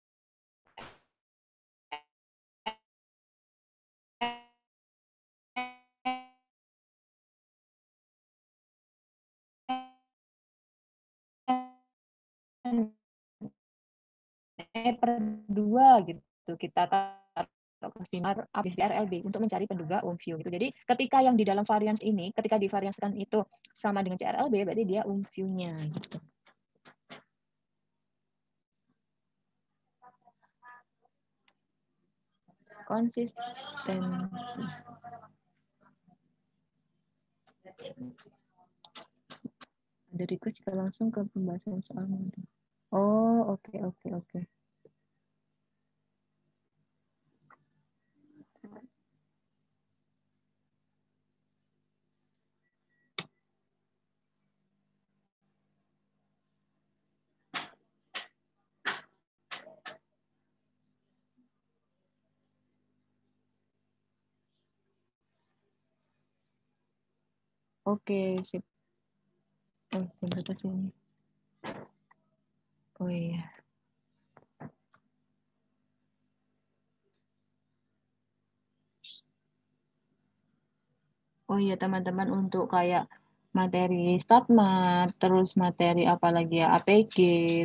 per 2 gitu. Kita taruh ke sini habis di RLB untuk mencari penduga view gitu. Jadi ketika yang di dalam varians ini, ketika divarianskan itu sama dengan CRLB, berarti dia view-nya gitu. Konsistensi. Ada request kita langsung ke pembahasan soal modul. Oh, oke. Oke, sip. Sebentar sini. Oh iya. Oh iya teman-teman, untuk kayak materi StatMat, terus materi apa lagi ya, APG,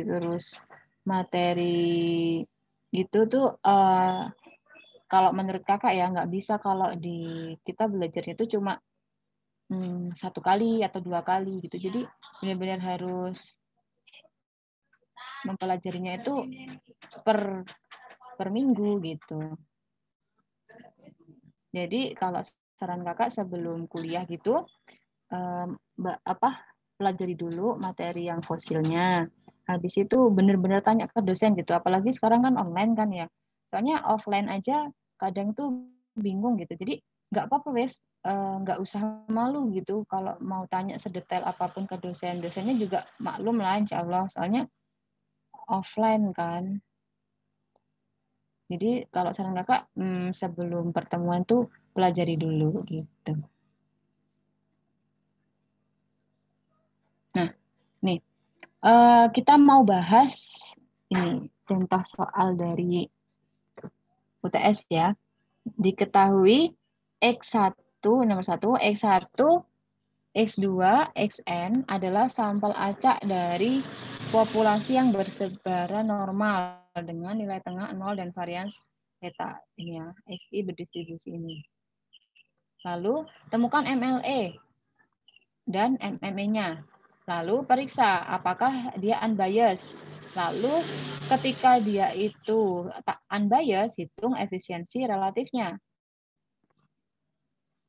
terus materi gitu tuh kalau menurut kakak ya nggak bisa kalau kita belajarnya itu cuma 1 kali atau 2 kali gitu. Jadi benar-benar harus mempelajarinya itu per minggu gitu. Jadi kalau saran kakak sebelum kuliah gitu, pelajari dulu materi yang fosilnya. Habis itu benar-benar tanya ke dosen gitu. Apalagi sekarang kan online kan ya. Soalnya offline aja kadang tuh bingung gitu. Jadi nggak apa-apa wes, nggak usah malu gitu. Kalau mau tanya sedetail apapun ke dosen, dosennya juga maklum lah insya Allah. Soalnya offline kan. Jadi kalau saran kakak sebelum pertemuan tuh pelajari dulu gitu. Nah, nih kita mau bahas ini contoh soal dari UTS ya. Diketahui X1 nomor 1, X1, X2, Xn adalah sampel acak dari populasi yang bersebaran normal dengan nilai tengah 0 dan varians theta. Ini ya, XI berdistribusi ini. Lalu temukan MLE dan MME-nya. Lalu periksa apakah dia unbiased. Lalu ketika dia itu unbiased, hitung efisiensi relatifnya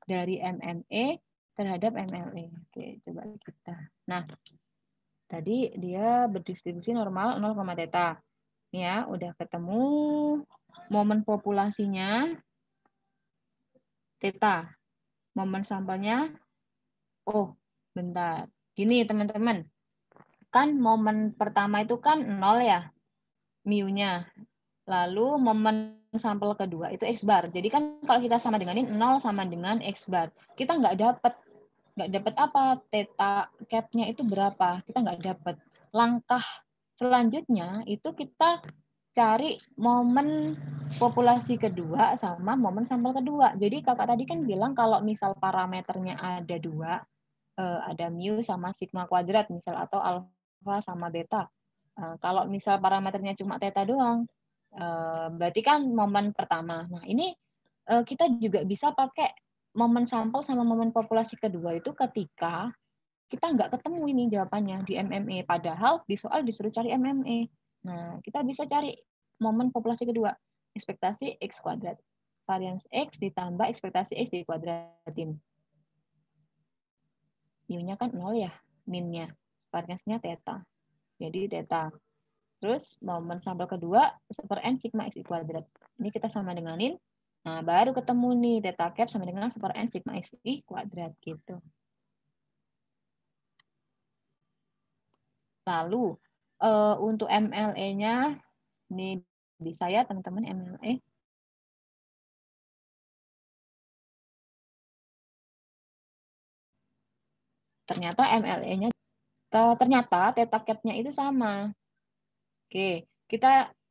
dari MME terhadap MLE. Oke, coba kita. Nah, tadi dia berdistribusi normal 0, theta. Ya, udah ketemu momen populasinya theta. Momen sampelnya, oh, bentar. Gini teman-teman, kan momen pertama itu kan 0 ya, mu-nya. Lalu momen sampel kedua itu X bar. Jadi kan kalau kita sama denganin 0 sama dengan X bar. Kita nggak dapat apa? Theta cap-nya itu berapa? Kita nggak dapat. Langkah selanjutnya itu kita cari momen populasi kedua sama momen sampel kedua. Jadi kakak tadi kan bilang kalau misal parameternya ada 2, ada mu sama sigma kuadrat misal atau alfa sama beta. Kalau misal parameternya cuma theta doang, berarti kan momen pertama. Nah, ini kita juga bisa pakai momen sampel sama momen populasi kedua itu ketika kita nggak ketemu ini jawabannya di MME. Padahal di soal disuruh cari MME. Nah, kita bisa cari momen populasi kedua. Ekspektasi X kuadrat. Varians X ditambah ekspektasi X dikuadratin. mu-nya kan 0 ya, min-nya. Variansnya theta. Jadi theta. Terus momen sampel kedua 1/n sigma X kuadrat. Ini kita sama denganin. Nah, baru ketemu nih theta cap sama dengan 1/n sigma X kuadrat gitu. Lalu untuk MLE-nya ini bisa ya teman-teman MLE. Ternyata MLE-nya ternyata theta cap-nya itu sama. Oke,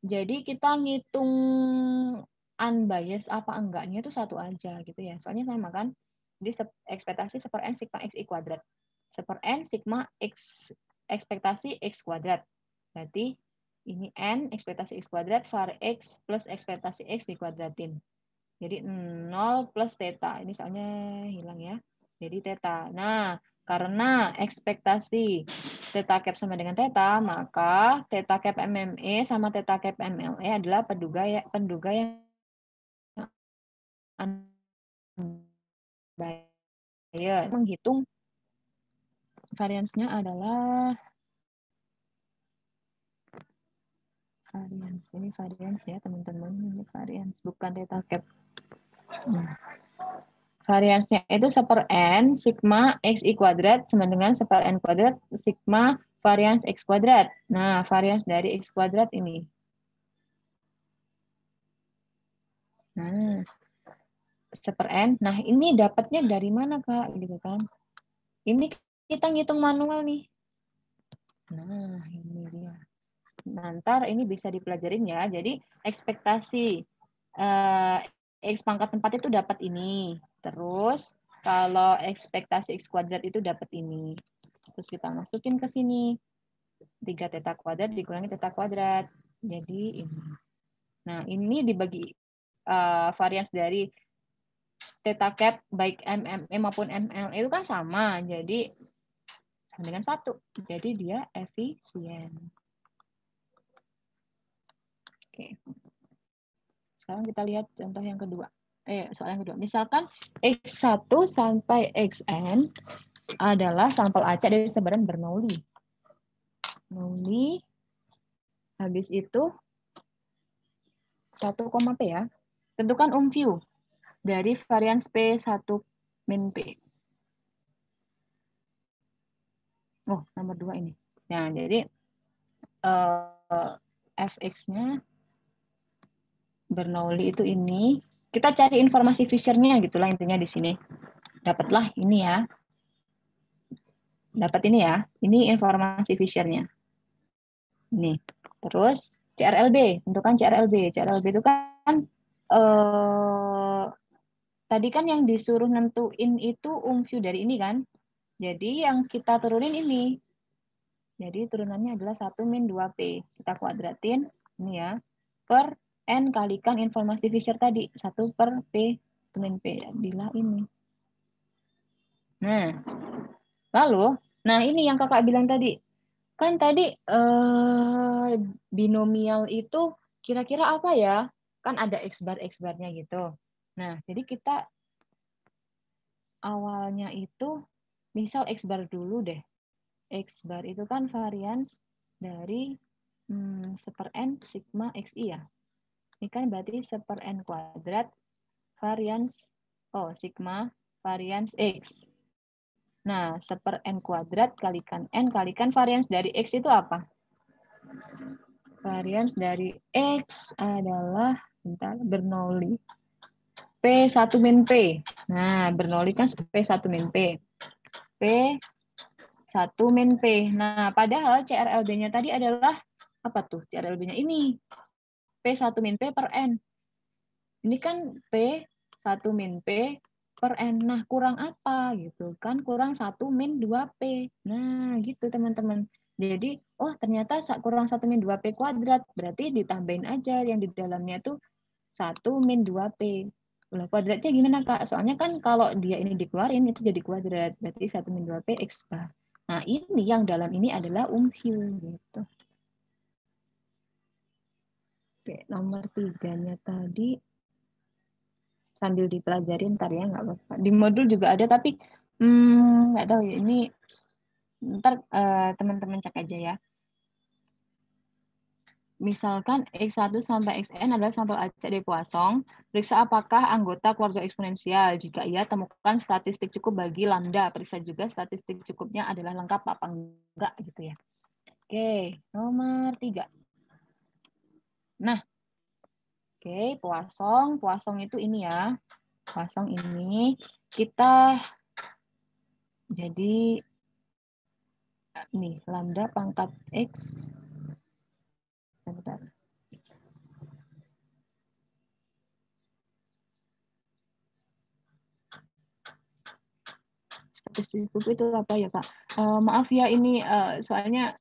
jadi kita ngitung unbiased apa enggaknya itu satu aja gitu ya. Soalnya sama kan. Jadi ekspektasi 1/n sigma X kuadrat. 1/n sigma X ekspektasi X kuadrat. Berarti ini N ekspektasi X kuadrat var X plus ekspektasi X dikuadratin. Jadi 0 plus theta. Ini soalnya hilang ya. Jadi theta. Nah, karena ekspektasi theta cap sama dengan theta, maka theta cap MME sama theta cap MLE adalah penduga yang unbiased. Menghitung variansnya adalah varians. Ini varians ya teman-teman. Ini varians, bukan theta cap. Variansnya itu 1/n sigma X kuadrat sama dengan 1/n kuadrat sigma varians X kuadrat. Nah, varians dari X kuadrat ini. Nah, 1/n. Nah, ini dapatnya dari mana, Kak? Gitu kan. Ini kita ngitung manual nih. Nah, ini dia. Nanti ini bisa dipelajarin ya. Jadi, ekspektasi X pangkat 4 itu dapat ini. Terus Kalau ekspektasi X kuadrat itu dapat ini. Terus kita masukin ke sini. 3 theta kuadrat dikurangi theta kuadrat. Jadi ini. Nah, ini dibagi varians dari theta cap baik MME maupun ML itu kan sama. Jadi sama dengan 1. Jadi dia efisien. Oke. Sekarang kita lihat contoh yang kedua. Soal yang kedua. Misalkan X1 sampai Xn adalah sampel acak dari sebaran Bernoulli. Bernoulli. Habis itu 1, P ya. Tentukan umview dari varians P1 min P. Oh, nomor 2 ini. Nah, jadi fx-nya Bernoulli itu ini. Kita cari informasi Fisher-nya gitulah intinya di sini. Dapatlah ini ya. Dapat ini ya. Ini informasi Fisher-nya. Ini. Terus CRLB, tentukan CRLB. CRLB itu kan tadi kan yang disuruh nentuin itu umview dari ini kan. Jadi yang kita turunin ini. Jadi turunannya adalah 1 min 2P. Kita kuadratin ini ya. Per N kalikan informasi Fisher tadi. 1 per P min P. Jadilah ini. Nah, lalu, ini yang kakak bilang tadi. Kan tadi binomial itu kira-kira apa ya? Kan ada X bar-nya gitu. Nah, jadi kita awalnya itu misal X bar dulu deh. X bar itu kan varians dari 1/n sigma XI ya. Ini kan berarti 1/n kuadrat varians, sigma varians X. Nah, 1/n kuadrat kalikan N kalikan varians dari X itu apa? Varians dari X adalah Bernoulli. P1 min P. Nah, Bernoulli kan P1 min P. P1 min P. Nah, padahal CRLB-nya tadi adalah apa tuh? CRLB-nya ini. P1 min P per N. Ini kan P1 min P per N. Nah, kurang apa gitu kan? Kurang 1 min 2P. Nah, gitu teman-teman. Jadi, ternyata kurang 1 min 2P kuadrat. Berarti ditambahin aja yang di dalamnya tuh 1 min 2P. Lah, kuadratnya gimana, Kak? Soalnya kan kalau dia ini dikeluarin, itu jadi kuadrat. Berarti 1 min 2P X bar. Nah, ini yang dalam ini adalah umview. Gitu. Oke, nomor 3-nya tadi sambil dipelajari ntar ya, nggak apa-apa. Di modul juga ada, tapi nggak tahu ya, ini ntar teman-teman cek aja ya. Misalkan X1 sampai Xn adalah sampel acak dari Poisson, periksa apakah anggota keluarga eksponensial. Jika iya, temukan statistik cukup bagi lambda. Periksa juga statistik cukupnya adalah lengkap apa enggak gitu ya. Oke, nomor 3. Nah, Poisson itu ini ya. Poisson ini kita jadi nih lambda pangkat X. Bentar. Statistik cukup itu apa ya, Kak? Maaf ya ini soalnya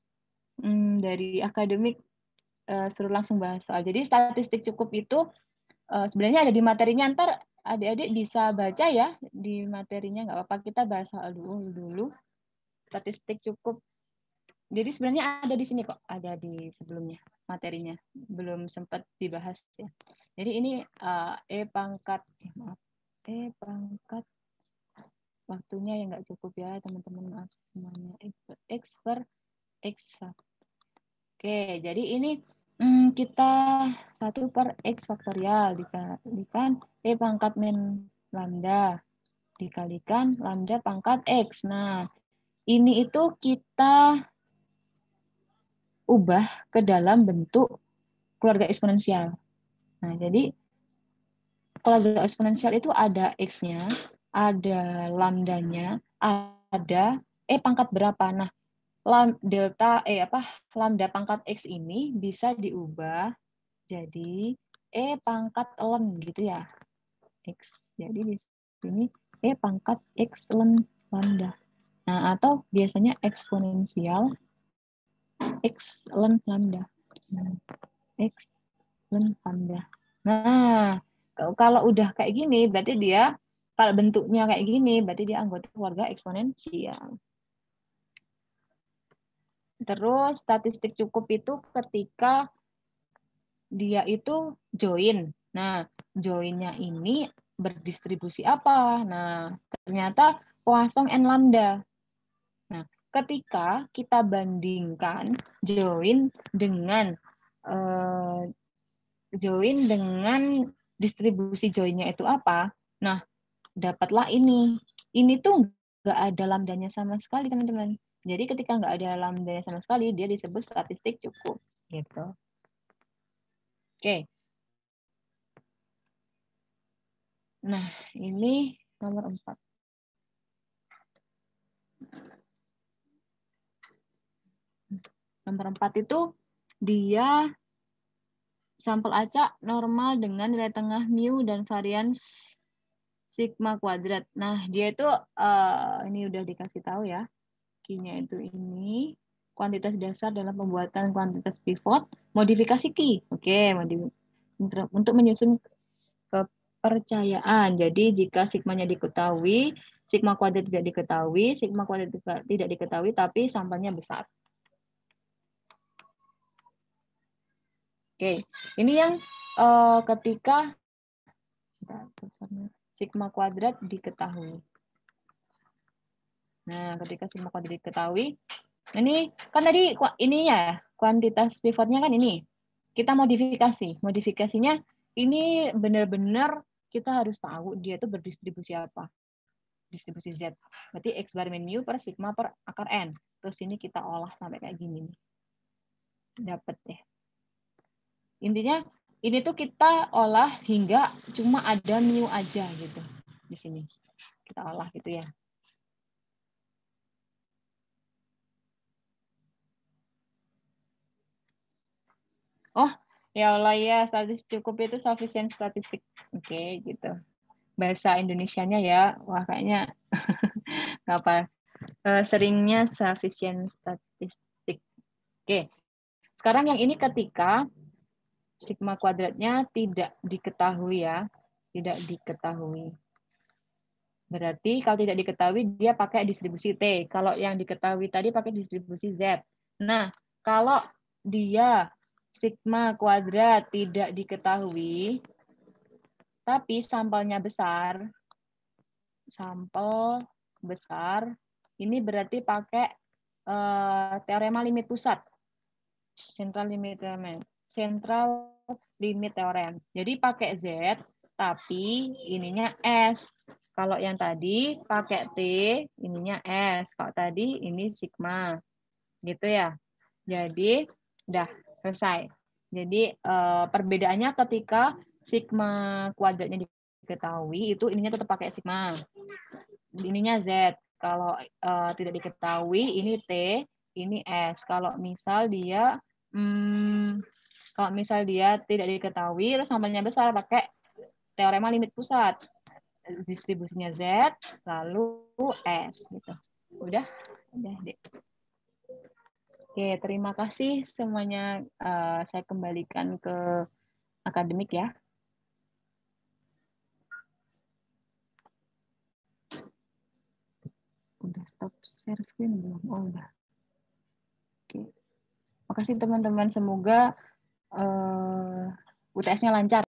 dari akademik suruh langsung bahas soal. Jadi statistik cukup itu sebenarnya ada di materinya. Ntar adik-adik bisa baca ya di materinya, nggak apa-apa. Kita bahas soal dulu. Statistik cukup. Jadi sebenarnya ada di sini kok, ada di sebelumnya materinya. Belum sempat dibahas ya. Jadi ini E pangkat waktunya yang nggak cukup ya teman-teman, maaf semuanya. X per X. Oke, jadi ini kita 1 per X faktorial dikalikan E pangkat min lambda dikalikan lambda pangkat X. Nah, ini itu kita ubah ke dalam bentuk keluarga eksponensial. Nah, jadi keluarga eksponensial itu ada X-nya, ada lambdanya, ada E pangkat berapa. Nah, lambda pangkat X ini bisa diubah jadi E pangkat ln gitu ya. X. Jadi di sini E pangkat X ln lambda. Nah, atau biasanya eksponensial X ln lambda. X ln lambda. Nah, kalau udah kayak gini, berarti dia, kalau bentuknya kayak gini, berarti dia anggota keluarga eksponensial. Terus statistik cukup itu ketika dia itu join. Nah, joinnya ini berdistribusi apa? Nah, ternyata Poisson n lambda. Nah, ketika kita bandingkan join dengan distribusi joinnya itu apa? Nah, dapatlah ini. Ini tuh nggak ada lambdanya sama sekali, teman-teman. Jadi ketika nggak ada lambdanya sama sekali, dia disebut statistik cukup. Gitu. Oke. Nah, ini nomor 4. Nomor 4 itu dia sampel acak normal dengan nilai tengah mu dan varians sigma kuadrat. Nah, dia itu ini udah dikasih tahu ya. Q-nya itu ini kuantitas dasar dalam pembuatan kuantitas pivot, modifikasi Q. Oke, untuk menyusun kepercayaan. Jadi jika sigmanya diketahui, sigma kuadrat tidak diketahui, sigma kuadrat tidak diketahui, tapi sampelnya besar. Oke, ini yang ketika sigma kuadrat diketahui. Nah, ketika sigma kuadrat diketahui, ini kan tadi ininya kuantitas pivotnya kan ini. Kita modifikasi. Modifikasinya ini benar-benar kita harus tahu dia itu berdistribusi apa. Distribusi Z. Berarti X bar min mu per sigma per akar N. Terus ini kita olah sampai kayak gini nih. Dapat deh. Intinya ini tuh kita olah hingga cuma ada mu aja gitu di sini. Kita olah gitu ya. Oh, ya Allah ya, statistik cukup itu sufficient statistik. Oke, gitu. Bahasa Indonesianya ya, wah kayaknya apa? Seringnya sufficient statistik. Oke. Sekarang yang ini ketika sigma kuadratnya tidak diketahui ya, tidak diketahui. Berarti kalau tidak diketahui dia pakai distribusi T. Kalau yang diketahui tadi pakai distribusi Z. Nah, kalau dia sigma kuadrat tidak diketahui, tapi sampelnya besar, sampel besar, ini berarti pakai teorema limit pusat. Central limit theorem. Jadi pakai Z, tapi ininya S. Kalau yang tadi pakai T, ininya S. Kalau tadi ini sigma. Gitu ya. Jadi udah selesai. Jadi perbedaannya ketika sigma kuadratnya diketahui, itu ininya tetap pakai sigma. Ininya Z. Kalau tidak diketahui, ini T, ini S. Kalau misal dia tidak diketahui, terus sampelnya besar, pakai teorema limit pusat. Distribusinya Z, lalu S. Gitu. Udah deh. Oke, terima kasih semuanya. Saya kembalikan ke akademik ya. Udah stop share screen belum? Oh, udah. Oke. Makasih teman-teman. Semoga UTS-nya lancar.